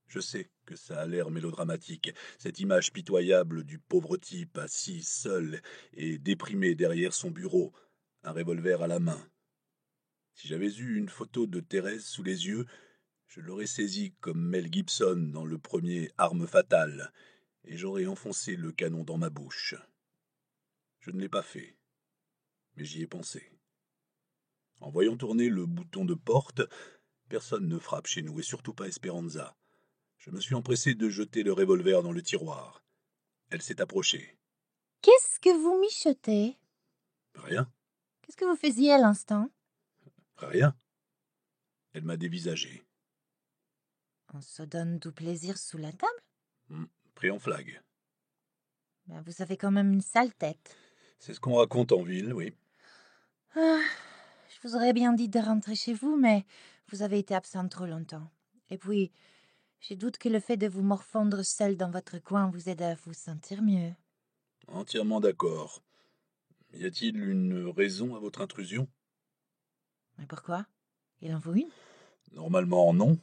Je sais que ça a l'air mélodramatique, cette image pitoyable du pauvre type assis seul et déprimé derrière son bureau, un revolver à la main. Si j'avais eu une photo de Thérèse sous les yeux, je l'aurais saisie comme Mel Gibson dans le premier Arme fatale, et j'aurais enfoncé le canon dans ma bouche. Je ne l'ai pas fait, mais j'y ai pensé. En voyant tourner le bouton de porte, personne ne frappe chez nous, et surtout pas Esperanza. Je me suis empressé de jeter le revolver dans le tiroir. Elle s'est approchée. Qu'est-ce que vous michotez? Rien, Qu'est-ce que vous faisiez à l'instant? rien. Elle m'a dévisagé. On se donne du plaisir sous la table? Pris en flag. Ben, vous avez quand même une sale tête. C'est ce qu'on raconte en ville, oui. Ah, je vous aurais bien dit de rentrer chez vous, mais vous avez été absente trop longtemps. Et puis, j'ai doute que le fait de vous morfondre seul dans votre coin vous aide à vous sentir mieux. Entièrement d'accord. Y a-t-il une raison à votre intrusion? Mais pourquoi? Il en faut une? Normalement, non.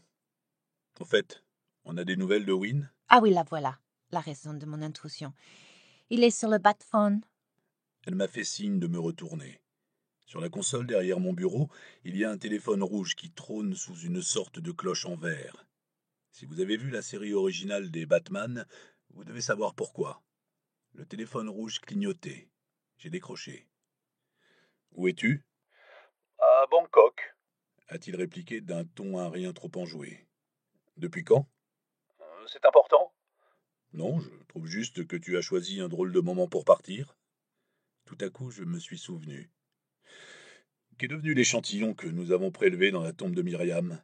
Au fait, on a des nouvelles de Wynne? Ah oui, la voilà, la raison de mon intrusion. Il est sur le bat-phone. Elle m'a fait signe de me retourner. Sur la console derrière mon bureau, il y a un téléphone rouge qui trône sous une sorte de cloche en verre. Si vous avez vu la série originale des Batman, vous devez savoir pourquoi. Le téléphone rouge clignotait. J'ai décroché. Où es-tu? À Bangkok, a-t-il répliqué d'un ton un rien trop enjoué. Depuis quand? C'est important? Non, je trouve juste que tu as choisi un drôle de moment pour partir. Tout à coup, je me suis souvenu. Qu'est devenu l'échantillon que nous avons prélevé dans la tombe de Myriam?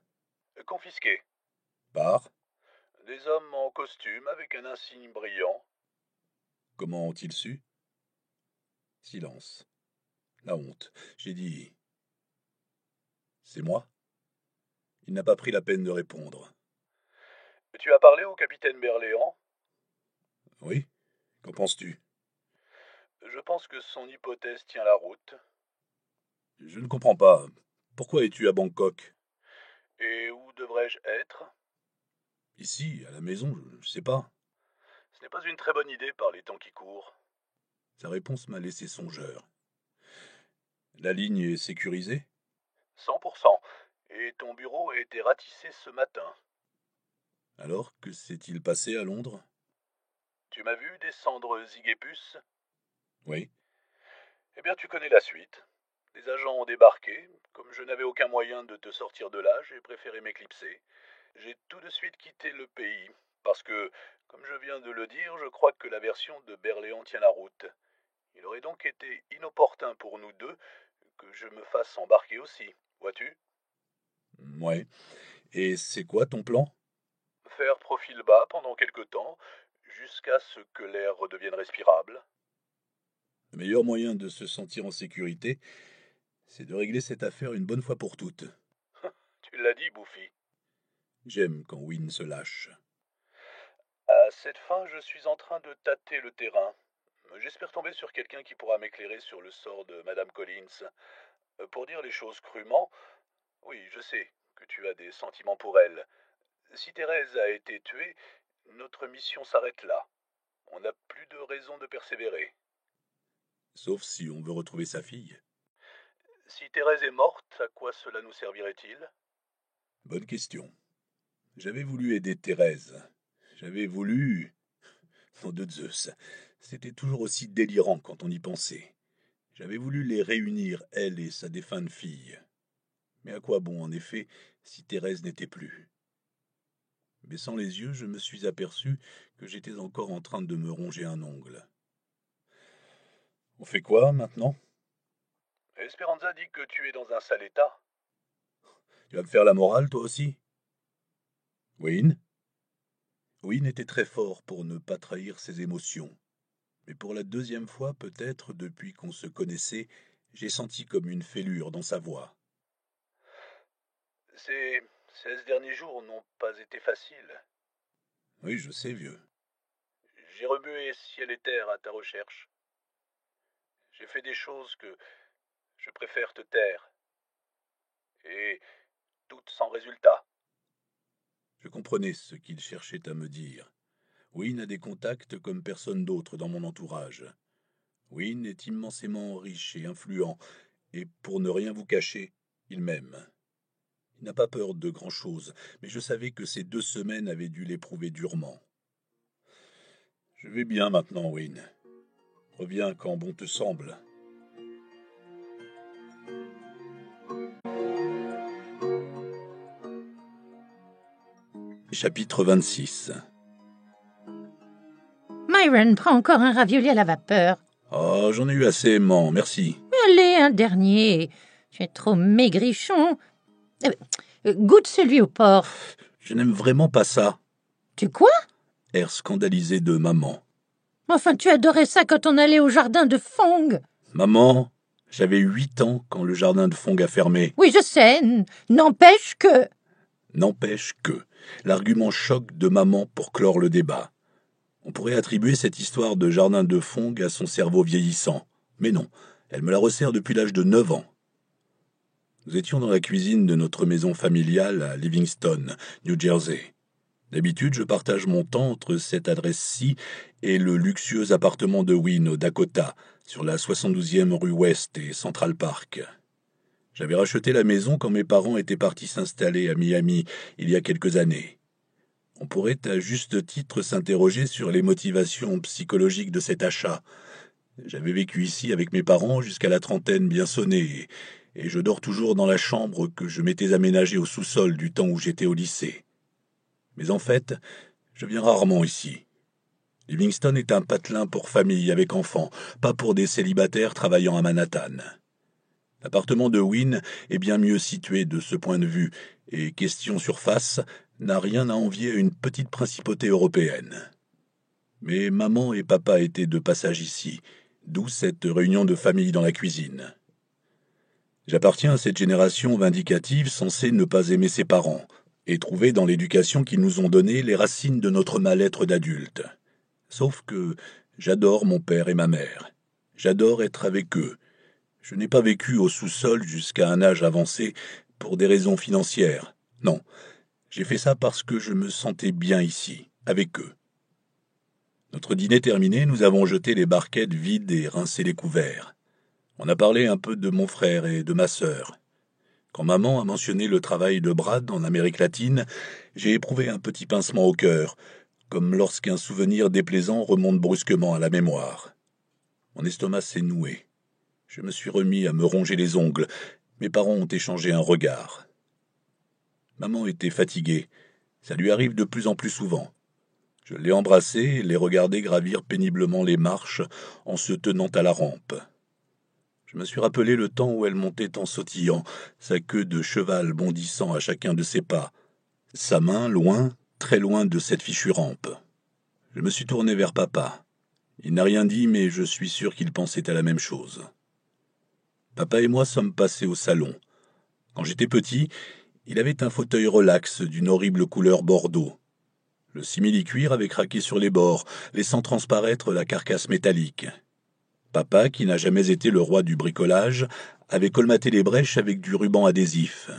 Confisqué. Par? Des hommes en costume avec un insigne brillant. Comment ont-ils su? Silence. La honte. J'ai dit. C'est moi? Il n'a pas pris la peine de répondre. Tu as parlé au capitaine Berléand? Oui. Qu'en penses-tu? Je pense que son hypothèse tient la route. Je ne comprends pas. Pourquoi es-tu à Bangkok? Et où devrais-je être? Ici, à la maison, je ne sais pas. Ce n'est pas une très bonne idée par les temps qui courent. Sa réponse m'a laissé songeur. La ligne est sécurisée? 100%. Et ton bureau a été ratissé ce matin. Alors, que s'est-il passé à Londres? Tu m'as vu descendre Zigépus? Oui. Eh bien, tu connais la suite. Les agents ont débarqué. Comme je n'avais aucun moyen de te sortir de là, j'ai préféré m'éclipser. J'ai tout de suite quitté le pays. Parce que, comme je viens de le dire, je crois que la version de Berléand tient la route. Il aurait donc été inopportun pour nous deux que je me fasse embarquer aussi, vois-tu? Ouais. Et c'est quoi ton plan? Faire profil bas pendant quelque temps, jusqu'à ce que l'air redevienne respirable. Le meilleur moyen de se sentir en sécurité, c'est de régler cette affaire une bonne fois pour toutes. Tu l'as dit, Bouffi. J'aime quand Wynne se lâche. À cette fin, je suis en train de tâter le terrain. J'espère tomber sur quelqu'un qui pourra m'éclairer sur le sort de Madame Collins. Pour dire les choses crûment, oui, je sais que tu as des sentiments pour elle. Si Thérèse a été tuée, notre mission s'arrête là. On n'a plus de raison de persévérer. Sauf si on veut retrouver sa fille. Si Thérèse est morte, à quoi cela nous servirait-il? Bonne question. J'avais voulu aider Thérèse. J'avais voulu... Nom de Zeus. C'était toujours aussi délirant quand on y pensait. J'avais voulu les réunir, elle et sa défunte fille. Mais à quoi bon, en effet, si Thérèse n'était plus? Baissant les yeux, je me suis aperçu que j'étais encore en train de me ronger un ongle. On fait quoi, maintenant? Esperanza dit que tu es dans un sale état. Tu vas me faire la morale, toi aussi? Wayne? Wayne était très fort pour ne pas trahir ses émotions. Mais pour la deuxième fois, peut-être, depuis qu'on se connaissait, j'ai senti comme une fêlure dans sa voix. Ces 16 derniers jours n'ont pas été faciles. Oui, je sais, vieux. J'ai remué ciel et terre à ta recherche. J'ai fait des choses que je préfère te taire. Et toutes sans résultat. Je comprenais ce qu'il cherchait à me dire. Wynne a des contacts comme personne d'autre dans mon entourage. Wynne est immensément riche et influent, et pour ne rien vous cacher, il m'aime. Il n'a pas peur de grand-chose, mais je savais que ces 2 semaines avaient dû l'éprouver durement. Je vais bien maintenant, Wynne. Reviens quand bon te semble. Chapitre 26. Myron, prends encore un ravioli à la vapeur. Oh, j'en ai eu assez, aimant, merci. Allez, un dernier. Tu es trop maigrichon. Goûte celui au porc. Je n'aime vraiment pas ça. Tu quoi? Air scandalisé de maman. Enfin, tu adorais ça quand on allait au jardin de Fong. Maman, j'avais 8 ans quand le jardin de Fong a fermé. Oui, je sais. N'empêche que... N'empêche que l'argument choc de maman pour clore le débat. On pourrait attribuer cette histoire de jardin de Fong à son cerveau vieillissant. Mais non, elle me la resserre depuis l'âge de 9 ans. Nous étions dans la cuisine de notre maison familiale à Livingston, New Jersey. D'habitude, je partage mon temps entre cette adresse-ci et le luxueux appartement de Wynne au Dakota, sur la 72e rue Ouest et Central Park. J'avais racheté la maison quand mes parents étaient partis s'installer à Miami il y a quelques années. On pourrait à juste titre s'interroger sur les motivations psychologiques de cet achat. J'avais vécu ici avec mes parents jusqu'à la trentaine bien sonnée, et je dors toujours dans la chambre que je m'étais aménagée au sous-sol du temps où j'étais au lycée. Mais en fait, je viens rarement ici. Livingston est un patelin pour famille avec enfants, pas pour des célibataires travaillant à Manhattan. L'appartement de Wynne est bien mieux situé de ce point de vue, et question surface, n'a rien à envier à une petite principauté européenne. Mais maman et papa étaient de passage ici, d'où cette réunion de famille dans la cuisine. J'appartiens à cette génération vindicative censée ne pas aimer ses parents, et trouver dans l'éducation qu'ils nous ont donnée les racines de notre mal-être d'adulte. Sauf que j'adore mon père et ma mère. J'adore être avec eux. Je n'ai pas vécu au sous-sol jusqu'à un âge avancé pour des raisons financières. Non, j'ai fait ça parce que je me sentais bien ici, avec eux. Notre dîner terminé, nous avons jeté les barquettes vides et rincé les couverts. On a parlé un peu de mon frère et de ma sœur. Quand maman a mentionné le travail de Brad en Amérique latine, j'ai éprouvé un petit pincement au cœur, comme lorsqu'un souvenir déplaisant remonte brusquement à la mémoire. Mon estomac s'est noué. Je me suis remis à me ronger les ongles. Mes parents ont échangé un regard. Maman était fatiguée. Ça lui arrive de plus en plus souvent. Je l'ai embrassée et l'ai regardée gravir péniblement les marches en se tenant à la rampe. Je me suis rappelé le temps où elle montait en sautillant, sa queue de cheval bondissant à chacun de ses pas, sa main loin, très loin de cette fichue rampe. Je me suis tourné vers papa. Il n'a rien dit, mais je suis sûr qu'il pensait à la même chose. Papa et moi sommes passés au salon. Quand j'étais petit, il avait un fauteuil relax d'une horrible couleur bordeaux. Le simili-cuir avait craqué sur les bords, laissant transparaître la carcasse métallique. Papa, qui n'a jamais été le roi du bricolage, avait colmaté les brèches avec du ruban adhésif.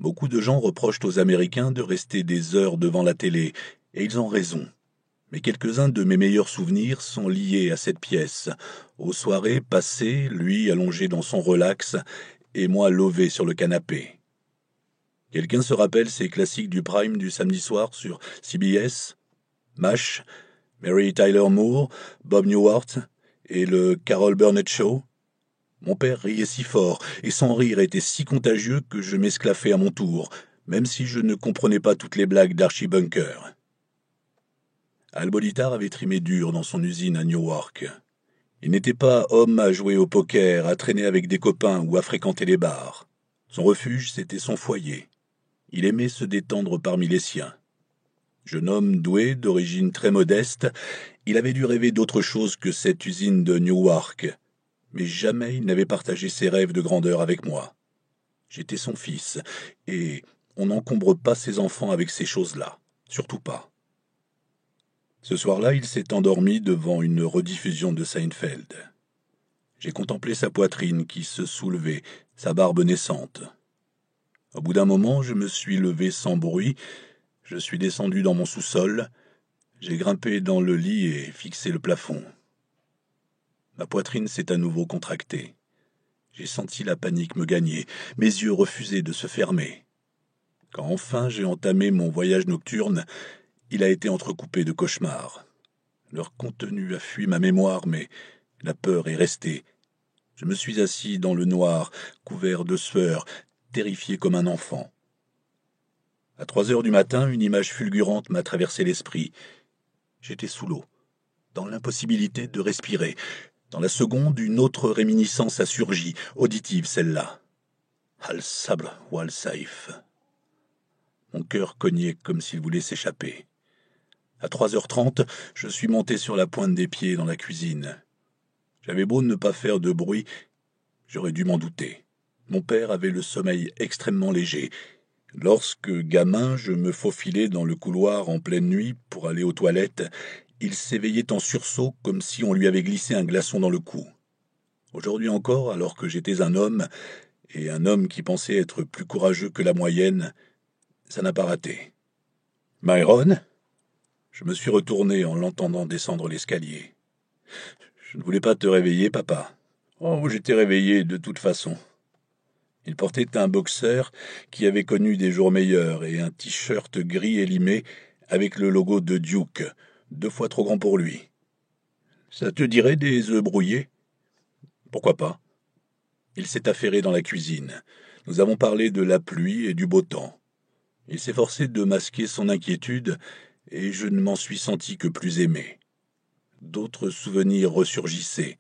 Beaucoup de gens reprochent aux Américains de rester des heures devant la télé, et ils ont raison. Mais quelques-uns de mes meilleurs souvenirs sont liés à cette pièce, aux soirées passées, lui allongé dans son relax, et moi lové sur le canapé. Quelqu'un se rappelle ces classiques du prime du samedi soir sur CBS? MASH, Mary Tyler Moore, Bob Newhart et le Carol Burnett Show? Mon père riait si fort, et son rire était si contagieux que je m'esclaffais à mon tour, même si je ne comprenais pas toutes les blagues d'Archie Bunker. Al Bolitar avait trimé dur dans son usine à Newark. Il n'était pas homme à jouer au poker, à traîner avec des copains ou à fréquenter les bars. Son refuge, c'était son foyer. Il aimait se détendre parmi les siens. Jeune homme doué, d'origine très modeste, il avait dû rêver d'autre chose que cette usine de Newark, mais jamais il n'avait partagé ses rêves de grandeur avec moi. J'étais son fils, et on n'encombre pas ses enfants avec ces choses-là, surtout pas. Ce soir-là, il s'est endormi devant une rediffusion de Seinfeld. J'ai contemplé sa poitrine qui se soulevait, sa barbe naissante. Au bout d'un moment, je me suis levé sans bruit, je suis descendu dans mon sous-sol, j'ai grimpé dans le lit et fixé le plafond. Ma poitrine s'est à nouveau contractée. J'ai senti la panique me gagner, mes yeux refusaient de se fermer. Quand enfin j'ai entamé mon voyage nocturne, il a été entrecoupé de cauchemars. Leur contenu a fui ma mémoire, mais la peur est restée. Je me suis assis dans le noir, couvert de sueur, terrifié comme un enfant. À 3 heures du matin, une image fulgurante m'a traversé l'esprit. J'étais sous l'eau, dans l'impossibilité de respirer. Dans la seconde, une autre réminiscence a surgi, auditive celle-là. Al-Sabr ou Al-Saïf. Mon cœur cognait comme s'il voulait s'échapper. À 3h30, je suis monté sur la pointe des pieds dans la cuisine. J'avais beau ne pas faire de bruit, j'aurais dû m'en douter. Mon père avait le sommeil extrêmement léger. Lorsque, gamin, je me faufilais dans le couloir en pleine nuit pour aller aux toilettes, il s'éveillait en sursaut comme si on lui avait glissé un glaçon dans le cou. Aujourd'hui encore, alors que j'étais un homme, et un homme qui pensait être plus courageux que la moyenne, ça n'a pas raté. « Myron ?» Je me suis retourné en l'entendant descendre l'escalier. « Je ne voulais pas te réveiller, papa. »« Oh, j'étais réveillé de toute façon. » Il portait un boxeur qui avait connu des jours meilleurs et un t-shirt gris élimé avec le logo de Duke, 2 fois trop grand pour lui. « Ça te dirait des œufs brouillés ?»« Pourquoi pas ?» Il s'est affairé dans la cuisine. Nous avons parlé de la pluie et du beau temps. Il s'est forcé de masquer son inquiétude et je ne m'en suis senti que plus aimé. D'autres souvenirs ressurgissaient.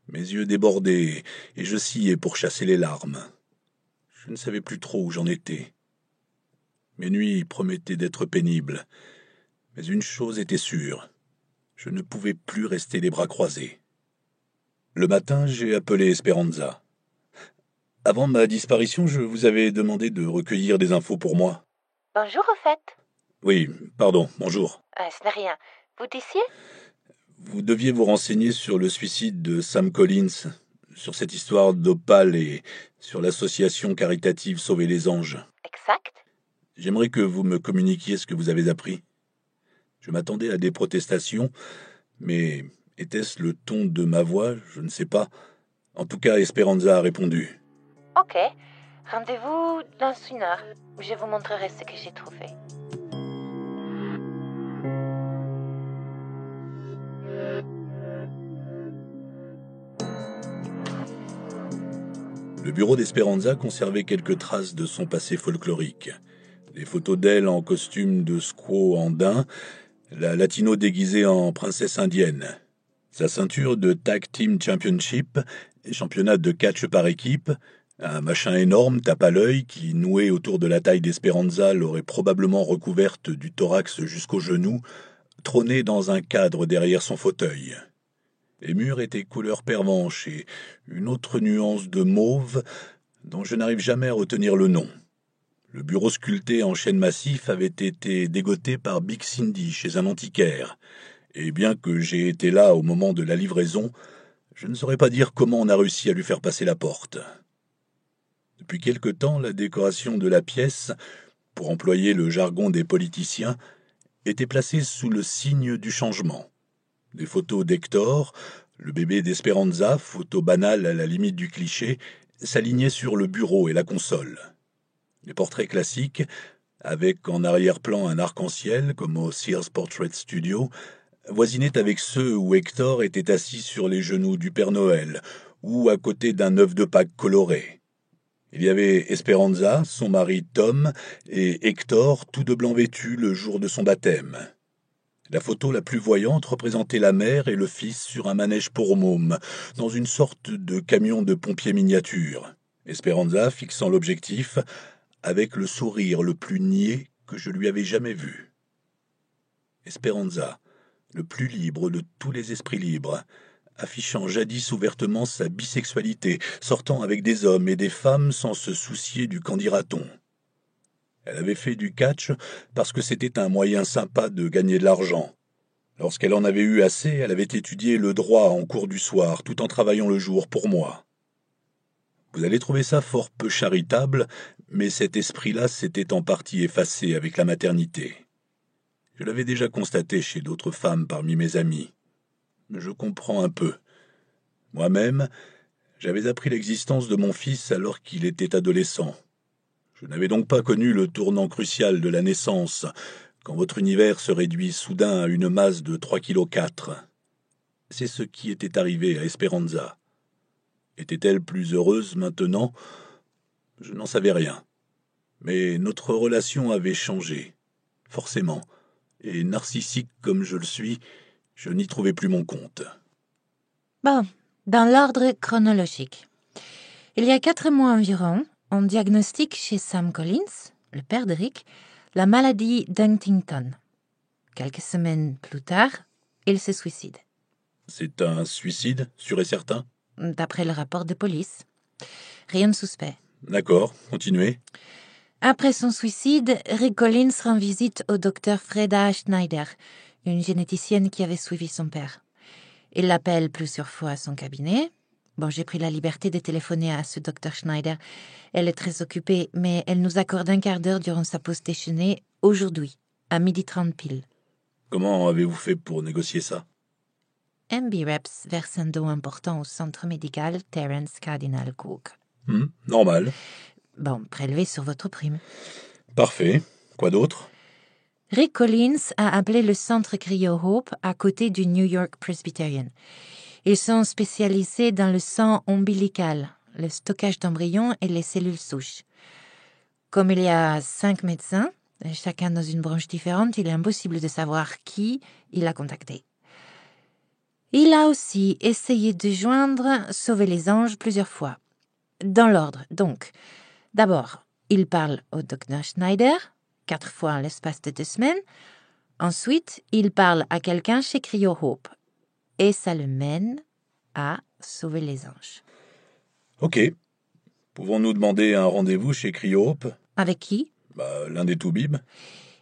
Mes yeux débordaient et je sciais pour chasser les larmes. Je ne savais plus trop où j'en étais. Mes nuits promettaient d'être pénibles. Mais une chose était sûre. Je ne pouvais plus rester les bras croisés. Le matin, j'ai appelé Esperanza. Avant ma disparition, je vous avais demandé de recueillir des infos pour moi. Bonjour, au fait. Oui, pardon, bonjour. Ce n'est rien. Vous disiez? Vous deviez vous renseigner sur le suicide de Sam Collins, sur cette histoire d'Opale et sur l'association caritative Sauver les Anges. Exact. J'aimerais que vous me communiquiez ce que vous avez appris. Je m'attendais à des protestations, mais était-ce le ton de ma voix? Je ne sais pas. En tout cas, Esperanza a répondu. Ok. Rendez-vous dans 1 heure. Je vous montrerai ce que j'ai trouvé. Le bureau d'Esperanza conservait quelques traces de son passé folklorique. Des photos d'elle en costume de squaw andin, la latino déguisée en princesse indienne. Sa ceinture de Tag Team Championship, championnat de catch par équipe, un machin énorme tape à l'œil qui, noué autour de la taille d'Esperanza, l'aurait probablement recouverte du thorax jusqu'aux genoux, trônait dans un cadre derrière son fauteuil. Les murs étaient couleur pervenche et une autre nuance de mauve dont je n'arrive jamais à retenir le nom. Le bureau sculpté en chêne massif avait été dégoté par Big Cindy chez un antiquaire, et bien que j'ai été là au moment de la livraison, je ne saurais pas dire comment on a réussi à lui faire passer la porte. Depuis quelque temps, la décoration de la pièce, pour employer le jargon des politiciens, était placée sous le signe du changement. Des photos d'Hector, le bébé d'Esperanza, photo banale à la limite du cliché, s'alignaient sur le bureau et la console. Les portraits classiques, avec en arrière-plan un arc-en-ciel, comme au Sears Portrait Studio, voisinaient avec ceux où Hector était assis sur les genoux du Père Noël, ou à côté d'un œuf de Pâques coloré. Il y avait Esperanza, son mari Tom, et Hector, tout de blanc vêtu le jour de son baptême. La photo la plus voyante représentait la mère et le fils sur un manège pour mômes, dans une sorte de camion de pompiers miniature. Esperanza fixant l'objectif avec le sourire le plus niais que je lui avais jamais vu. Esperanza, le plus libre de tous les esprits libres, affichant jadis ouvertement sa bisexualité, sortant avec des hommes et des femmes sans se soucier du qu'en dira-t-on. Elle avait fait du catch parce que c'était un moyen sympa de gagner de l'argent. Lorsqu'elle en avait eu assez, elle avait étudié le droit en cours du soir, tout en travaillant le jour pour moi. Vous allez trouver ça fort peu charitable, mais cet esprit-là s'était en partie effacé avec la maternité. Je l'avais déjà constaté chez d'autres femmes parmi mes amies. Je comprends un peu. Moi-même, j'avais appris l'existence de mon fils alors qu'il était adolescent. Je n'avais donc pas connu le tournant crucial de la naissance, quand votre univers se réduit soudain à une masse de 3,4 kg. C'est ce qui était arrivé à Esperanza. Était-elle plus heureuse maintenant? Je n'en savais rien. Mais notre relation avait changé, forcément, et narcissique comme je le suis, je n'y trouvais plus mon compte. Bon, dans l'ordre chronologique. Il y a 4 mois environ, on diagnostique chez Sam Collins, le père de Rick, la maladie d'Huntington. Quelques semaines plus tard, il se suicide. C'est un suicide, sûr et certain? D'après le rapport de police. Rien de suspect. D'accord, continuez. Après son suicide, Rick Collins rend visite au docteur Freda Schneider, une généticienne qui avait suivi son père. Il l'appelle plusieurs fois à son cabinet. Bon, j'ai pris la liberté de téléphoner à ce docteur Schneider. Elle est très occupée, mais elle nous accorde un quart d'heure durant sa pause déjeuner, aujourd'hui, à 12h30 pile. Comment avez-vous fait pour négocier ça? MB-Reps verse un don important au centre médical Terence Cardinal Cook. Normal. Bon, prélevé sur votre prime. Parfait. Quoi d'autre? Rick Collins a appelé le centre Cryo Hope à côté du New York Presbyterian. Ils sont spécialisés dans le sang ombilical, le stockage d'embryons et les cellules souches. Comme il y a 5 médecins, chacun dans une branche différente, il est impossible de savoir qui il a contacté. Il a aussi essayé de joindre Sauver les Anges plusieurs fois. Dans l'ordre, donc. D'abord, il parle au docteur Schneider, 4 fois en l'espace de 2 semaines. Ensuite, il parle à quelqu'un chez Cryo Hope. Et ça le mène à Sauver les Anges. Ok. Pouvons-nous demander un rendez-vous chez Cryo Hope? Avec qui? L'un des toubibs.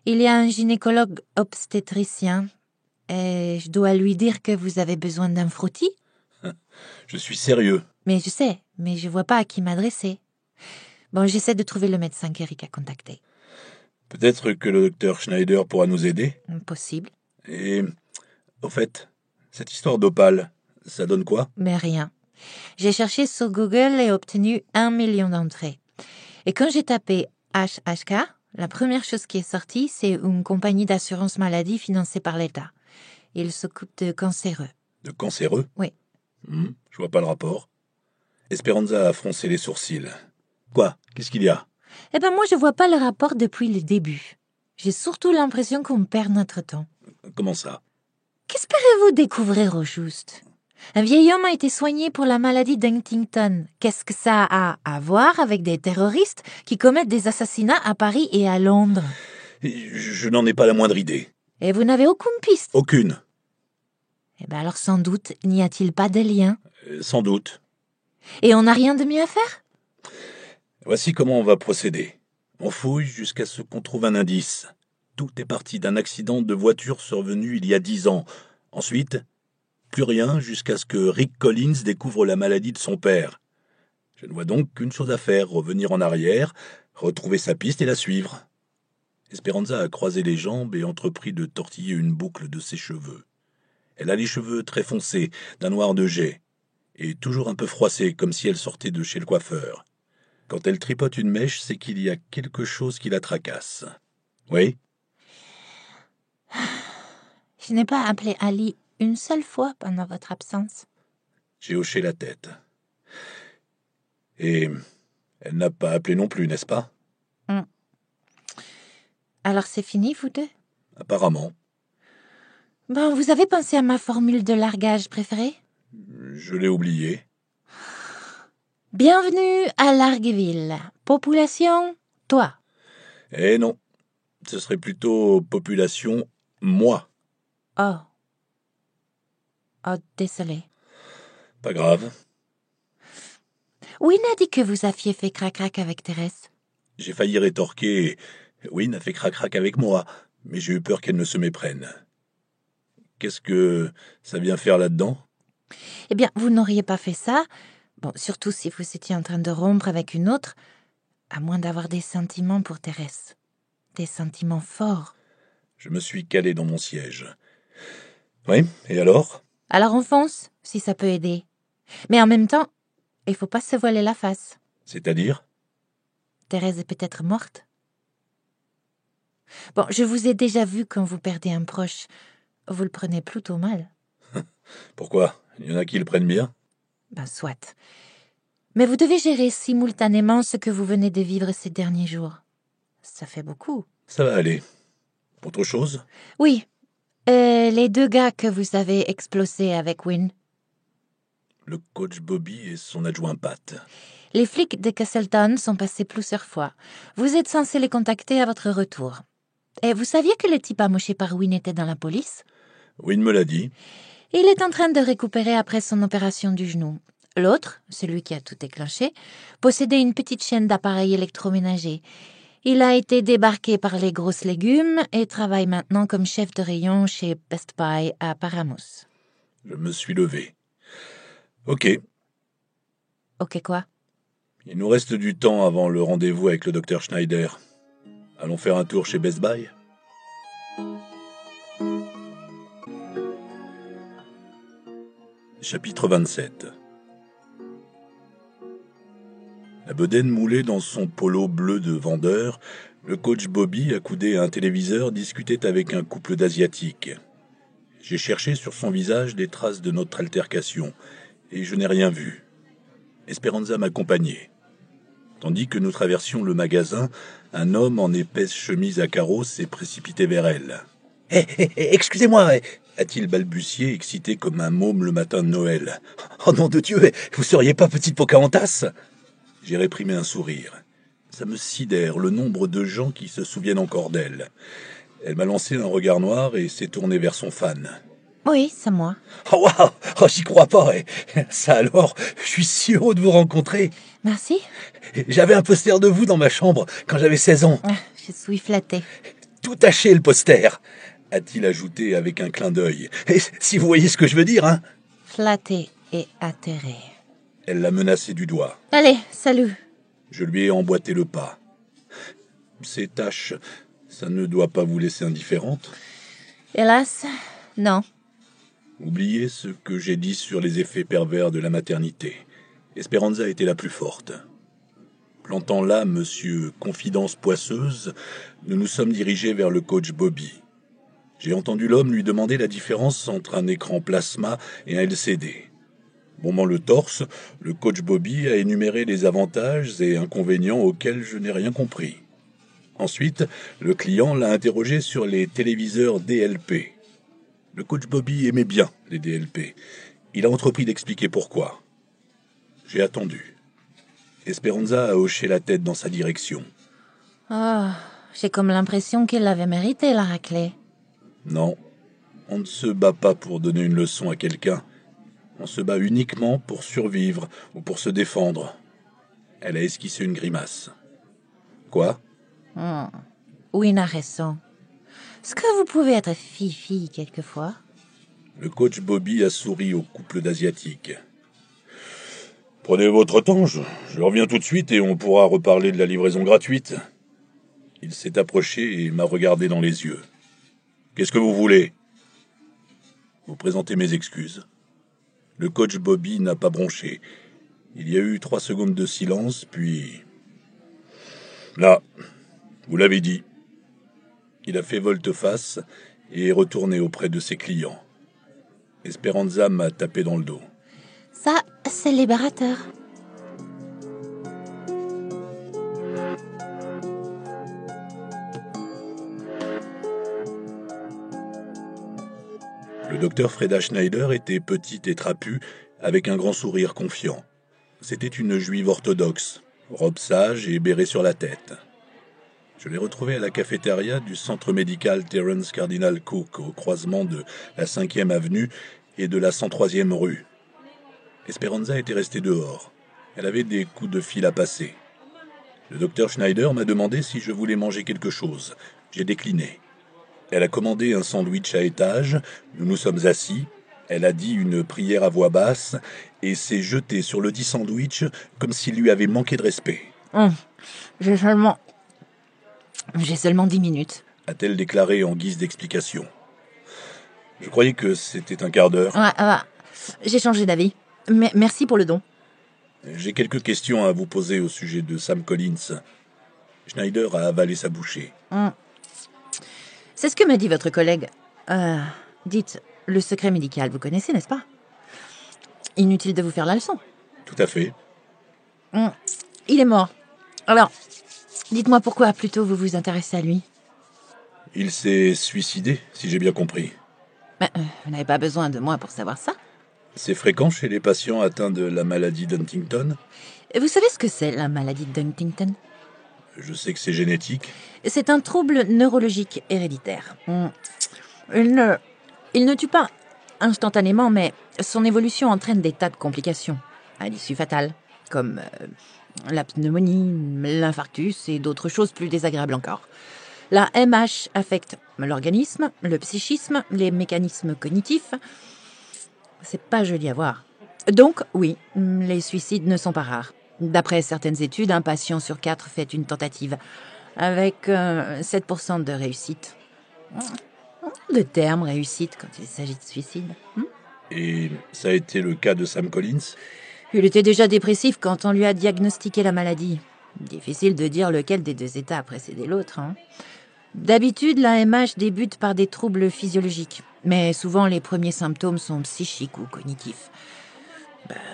Il y a un gynécologue obstétricien. Et je dois lui dire que vous avez besoin d'un frottis? Je suis sérieux. Mais je sais, mais je vois pas à qui m'adresser. Bon, j'essaie de trouver le médecin qu'Eric a contacté. Peut-être que le docteur Schneider pourra nous aider. Possible. Et, au fait, cette histoire d'opale, ça donne quoi? Mais rien. J'ai cherché sur Google et obtenu 1 million d'entrées. Et quand j'ai tapé HHK, la première chose qui est sortie, c'est une compagnie d'assurance maladie financée par l'État. Il s'occupe de cancéreux. De cancéreux? Oui. Je vois pas le rapport. Esperanza a froncé les sourcils. Quoi? Qu'est-ce qu'il y a? Eh ben moi, je vois pas le rapport depuis le début. J'ai surtout l'impression qu'on perd notre temps. Comment ça? Qu'espérez-vous découvrir au juste? Un vieil homme a été soigné pour la maladie d'Huntington. Qu'est-ce que ça a à voir avec des terroristes qui commettent des assassinats à Paris et à Londres? Je n'en ai pas la moindre idée. Et vous n'avez aucune piste? Aucune. Eh ben alors sans doute, n'y a-t-il pas de lien? Sans doute. Et on n'a rien de mieux à faire? Voici comment on va procéder. On fouille jusqu'à ce qu'on trouve un indice. Tout est parti d'un accident de voiture survenu il y a 10 ans. Ensuite, plus rien jusqu'à ce que Rick Collins découvre la maladie de son père. Je ne vois donc qu'une chose à faire, revenir en arrière, retrouver sa piste et la suivre. Esperanza a croisé les jambes et entrepris de tortiller une boucle de ses cheveux. Elle a les cheveux très foncés, d'un noir de jais, et toujours un peu froissés, comme si elle sortait de chez le coiffeur. Quand elle tripote une mèche, c'est qu'il y a quelque chose qui la tracasse. Oui? Je n'ai pas appelé Ali une seule fois pendant votre absence. J'ai hoché la tête. Et elle n'a pas appelé non plus, n'est-ce pas? Alors c'est fini, vous deux? Apparemment. Bon, vous avez pensé à ma formule de largage préférée? Je l'ai oubliée. Bienvenue à Largueville. Population, toi. Eh non, ce serait plutôt population moi. Oh. Oh, désolé. Pas grave. Win a dit que vous aviez fait crac-crac avec Thérèse. J'ai failli rétorquer. Win a fait crac-crac avec moi, mais j'ai eu peur qu'elle ne se méprenne. Qu'est-ce que ça vient faire là-dedans? Eh bien, vous n'auriez pas fait ça. Bon, surtout si vous étiez en train de rompre avec une autre, à moins d'avoir des sentiments pour Thérèse. Des sentiments forts. Je me suis calé dans mon siège. Oui, et alors? Alors on fonce, si ça peut aider. Mais en même temps, il faut pas se voiler la face. C'est-à-dire? Thérèse est peut-être morte. Bon, je vous ai déjà vu quand vous perdez un proche. Vous le prenez plutôt mal. Pourquoi? Il y en a qui le prennent bien? Ben, soit. Mais vous devez gérer simultanément ce que vous venez de vivre ces derniers jours. Ça fait beaucoup. Ça va aller. Autre chose? Oui. Les 2 gars que vous avez explosés avec Win. Le coach Bobby et son adjoint Pat. Les flics de Castleton sont passés plusieurs fois. Vous êtes censé les contacter à votre retour. Et vous saviez que le type amoché par Win était dans la police? Win me l'a dit. Il est en train de récupérer après son opération du genou. L'autre, celui qui a tout déclenché, possédait une petite chaîne d'appareils électroménagers. Il a été débarqué par les grosses légumes et travaille maintenant comme chef de rayon chez Best Buy à Paramus. Je me suis levé. Ok, Ok quoi? il nous reste du temps avant le rendez-vous avec le docteur Schneider. Allons faire un tour chez Best Buy? Chapitre 27. La bedaine moulée dans son polo bleu de vendeur, le coach Bobby, accoudé à un téléviseur, discutait avec un couple d'Asiatiques. J'ai cherché sur son visage des traces de notre altercation, et je n'ai rien vu. Esperanza m'accompagnait. Tandis que nous traversions le magasin, un homme en épaisse chemise à carreaux s'est précipité vers elle. « Excusez-moi » a-t-il balbutié, excité comme un môme le matin de Noël. « Oh nom de Dieu, vous seriez pas petite Pocahontas ?» J'ai réprimé un sourire. Ça me sidère le nombre de gens qui se souviennent encore d'elle. Elle m'a lancé un regard noir et s'est tournée vers son fan. Oui, c'est moi. « Oh waouh, oh, j'y crois pas. Ça alors, je suis si heureux de vous rencontrer. Merci. J'avais un poster de vous dans ma chambre quand j'avais 16 ans. Je suis flattée. Tout taché le poster, a-t-il ajouté avec un clin d'œil. Et si vous voyez ce que je veux dire, hein. Flattée et atterrée. Elle l'a menacé du doigt. Allez, salut. Je lui ai emboîté le pas. Ces tâches, ça ne doit pas vous laisser indifférente? Hélas, non. Oubliez ce que j'ai dit sur les effets pervers de la maternité. Esperanza était la plus forte. Plantant là, monsieur Confidence Poisseuse, nous nous sommes dirigés vers le coach Bobby. J'ai entendu l'homme lui demander la différence entre un écran plasma et un LCD. Bombant le torse, le coach Bobby a énuméré les avantages et inconvénients auxquels je n'ai rien compris. Ensuite, le client l'a interrogé sur les téléviseurs DLP. Le coach Bobby aimait bien les DLP. Il a entrepris d'expliquer pourquoi. J'ai attendu. Esperanza a hoché la tête dans sa direction. Oh, j'ai comme l'impression qu'il l'avait mérité, la raclée. Non, on ne se bat pas pour donner une leçon à quelqu'un. On se bat uniquement pour survivre ou pour se défendre. Elle a esquissé une grimace. Quoi? Win a raison. Est-ce que vous pouvez être fifi quelquefois? Le coach Bobby a souri au couple d'Asiatiques. Prenez votre temps, je reviens tout de suite et on pourra reparler de la livraison gratuite. Il s'est approché et m'a regardé dans les yeux. Qu'est-ce que vous voulez? Vous présentez mes excuses. Le coach Bobby n'a pas bronché. Il y a eu 3 secondes de silence, puis... Là, vous l'avez dit. Il a fait volte-face et est retourné auprès de ses clients. Esperanza m'a tapé dans le dos. Ça, c'est libérateur. Le docteur Freda Schneider était petit et trapu, avec un grand sourire confiant. C'était une juive orthodoxe, robe sage et béret sur la tête. Je l'ai retrouvée à la cafétéria du centre médical Terence Cardinal Cook, au croisement de la 5e avenue et de la 103e rue. Esperanza était restée dehors. Elle avait des coups de fil à passer. Le docteur Schneider m'a demandé si je voulais manger quelque chose. J'ai décliné. Elle a commandé un sandwich à étage, nous nous sommes assis, elle a dit une prière à voix basse et s'est jetée sur le dit sandwich comme s'il lui avait manqué de respect. J'ai seulement 10 minutes. A-t-elle déclaré en guise d'explication. Je croyais que c'était un quart d'heure. J'ai changé d'avis. Merci pour le don. J'ai quelques questions à vous poser au sujet de Sam Collins. Schneider a avalé sa bouchée. C'est ce que m'a dit votre collègue. Dites, le secret médical, vous connaissez, n'est-ce pas? Inutile de vous faire la leçon. Tout à fait. Il est mort. Alors, dites-moi pourquoi plutôt vous vous intéressez à lui. Il s'est suicidé, si j'ai bien compris. Vous n'avez pas besoin de moi pour savoir ça. C'est fréquent chez les patients atteints de la maladie d'Huntington. Vous savez ce que c'est, la maladie d'Huntington? Je sais que c'est génétique. C'est un trouble neurologique héréditaire. Il ne tue pas instantanément, mais son évolution entraîne des tas de complications à l'issue fatale, comme la pneumonie, l'infarctus et d'autres choses plus désagréables encore. La MH affecte l'organisme, le psychisme, les mécanismes cognitifs. C'est pas joli à voir. Donc, oui, les suicides ne sont pas rares. D'après certaines études, un patient sur 4 fait une tentative, avec 7% de réussite. De terme réussite quand il s'agit de suicide. Et ça a été le cas de Sam Collins? Il était déjà dépressif quand on lui a diagnostiqué la maladie. Difficile de dire lequel des deux états a précédé l'autre. D'habitude, la MH débute par des troubles physiologiques, mais souvent les premiers symptômes sont psychiques ou cognitifs.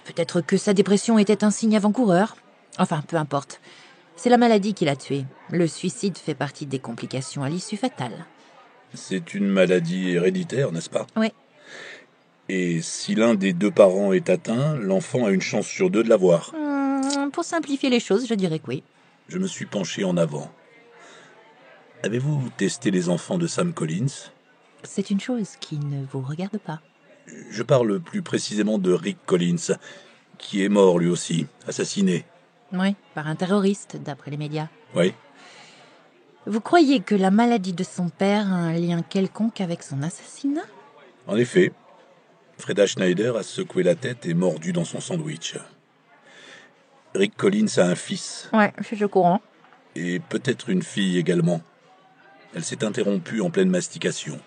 Peut-être que sa dépression était un signe avant-coureur. Enfin, peu importe. C'est la maladie qui l'a tué. Le suicide fait partie des complications à l'issue fatale. C'est une maladie héréditaire, n'est-ce pas? Oui. Et si l'un des deux parents est atteint, l'enfant a une chance sur 2 de l'avoir. Pour simplifier les choses, je dirais que oui. Je me suis penché en avant. Avez-vous testé les enfants de Sam Collins? C'est une chose qui ne vous regarde pas. Je parle plus précisément de Rick Collins, qui est mort lui aussi, assassiné. Oui, par un terroriste, d'après les médias. Oui. Vous croyez que la maladie de son père a un lien quelconque avec son assassinat? En effet, Freda Schneider a secoué la tête et mordu dans son sandwich. Rick Collins a un fils. Ouais, je suis au courant. Et peut-être une fille également. Elle s'est interrompue en pleine mastication.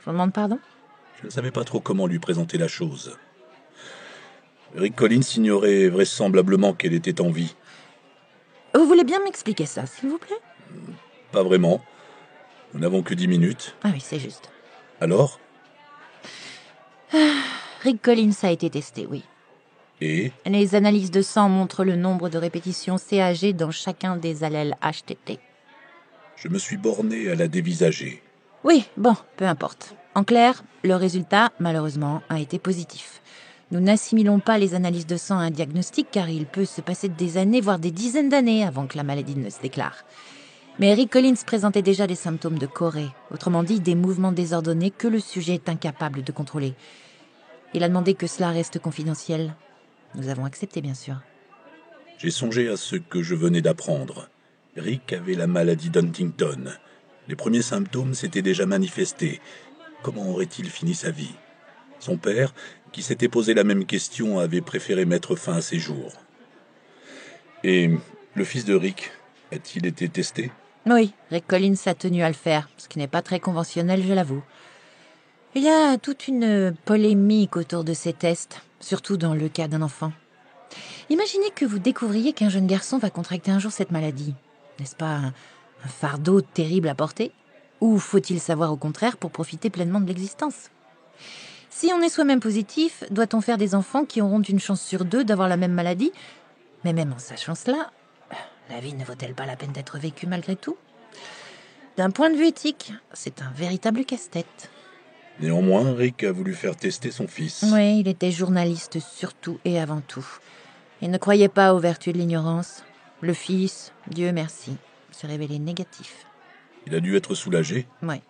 Je vous demande pardon? Je ne savais pas trop comment lui présenter la chose. Rick Collins ignorait vraisemblablement qu'elle était en vie. Vous voulez bien m'expliquer ça, s'il vous plaît? Pas vraiment. Nous n'avons que 10 minutes. Ah oui, c'est juste. Alors? Rick Collins a été testé, oui. Et? Les analyses de sang montrent le nombre de répétitions CAG dans chacun des allèles HTT. Je me suis borné à la dévisager. Oui, bon, peu importe. En clair, le résultat, malheureusement, a été positif. Nous n'assimilons pas les analyses de sang à un diagnostic car il peut se passer des années, voire des dizaines d'années avant que la maladie ne se déclare. Mais Rick Collins présentait déjà des symptômes de chorée, autrement dit des mouvements désordonnés que le sujet est incapable de contrôler. Il a demandé que cela reste confidentiel. Nous avons accepté, bien sûr. J'ai songé à ce que je venais d'apprendre. Rick avait la maladie d'Huntington. Les premiers symptômes s'étaient déjà manifestés. Comment aurait-il fini sa vie? Son père, qui s'était posé la même question, avait préféré mettre fin à ses jours. Et le fils de Rick, a-t-il été testé? Oui, Rick Collins a tenu à le faire, ce qui n'est pas très conventionnel, je l'avoue. Il y a toute une polémique autour de ces tests, surtout dans le cas d'un enfant. Imaginez que vous découvriez qu'un jeune garçon va contracter un jour cette maladie. N'est-ce pas un fardeau terrible à porter? Ou faut-il savoir au contraire pour profiter pleinement de l'existence? Si on est soi-même positif, doit-on faire des enfants qui auront une chance sur 2 d'avoir la même maladie? Mais même en sachant cela, la vie ne vaut-elle pas la peine d'être vécue malgré tout? D'un point de vue éthique, c'est un véritable casse-tête. Néanmoins, Rick a voulu faire tester son fils. Oui, il était journaliste surtout et avant tout. Il ne croyait pas aux vertus de l'ignorance. Le fils, Dieu merci, se révélait négatif. Il a dû être soulagé. Ouais.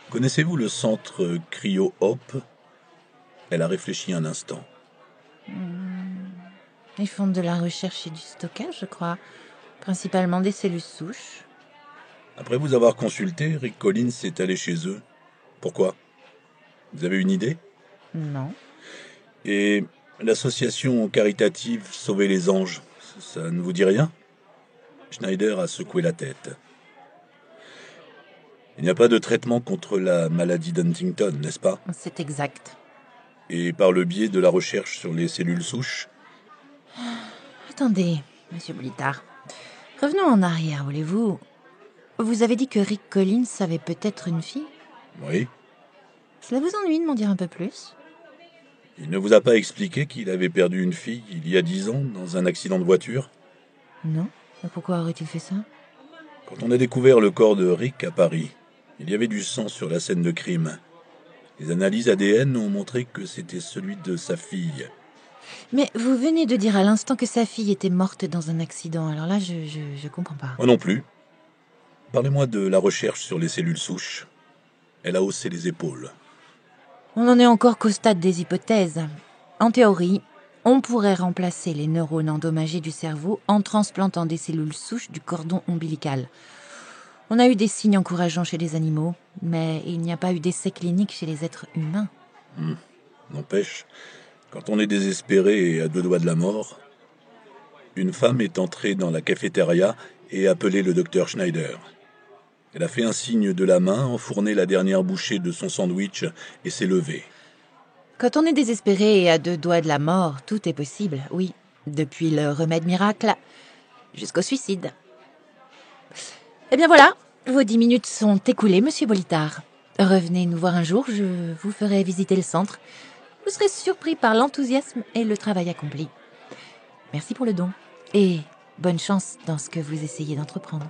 Connaissez-vous le centre Cryo Hope? Elle a réfléchi un instant. Ils font de la recherche et du stockage, je crois. Principalement des cellules souches. Après vous avoir consulté, Rick Collins est allé chez eux. Pourquoi? Vous avez une idée? Non. Et l'association caritative Sauver les Anges, ça ne vous dit rien? Schneider a secoué la tête. Il n'y a pas de traitement contre la maladie d'Huntington, n'est-ce pas? C'est exact. Et par le biais de la recherche sur les cellules souches? Attendez, monsieur Blitard. Revenons en arrière, voulez-vous? Vous avez dit que Rick Collins avait peut-être une fille? Oui. Cela vous ennuie de m'en dire un peu plus? Il ne vous a pas expliqué qu'il avait perdu une fille il y a 10 ans dans un accident de voiture? Non. Mais pourquoi aurait-il fait ça? Quand on a découvert le corps de Rick à Paris, il y avait du sang sur la scène de crime. Les analyses ADN ont montré que c'était celui de sa fille. Mais vous venez de dire à l'instant que sa fille était morte dans un accident. Alors là, je comprends pas. Moi non plus. Parlez-moi de la recherche sur les cellules souches. Elle a haussé les épaules. On n'en est encore qu'au stade des hypothèses. En théorie, on pourrait remplacer les neurones endommagés du cerveau en transplantant des cellules souches du cordon ombilical. On a eu des signes encourageants chez les animaux, mais il n'y a pas eu d'essai clinique chez les êtres humains. N'empêche, quand on est désespéré et à 2 doigts de la mort, une femme est entrée dans la cafétéria et a appelé le docteur Schneider. Elle a fait un signe de la main, enfourné la dernière bouchée de son sandwich et s'est levée. Quand on est désespéré et à 2 doigts de la mort, tout est possible, oui. Depuis le remède miracle jusqu'au suicide. Eh bien voilà, vos 10 minutes sont écoulées, monsieur Bolitard. Revenez nous voir un jour, je vous ferai visiter le centre. Vous serez surpris par l'enthousiasme et le travail accompli. Merci pour le don et bonne chance dans ce que vous essayez d'entreprendre.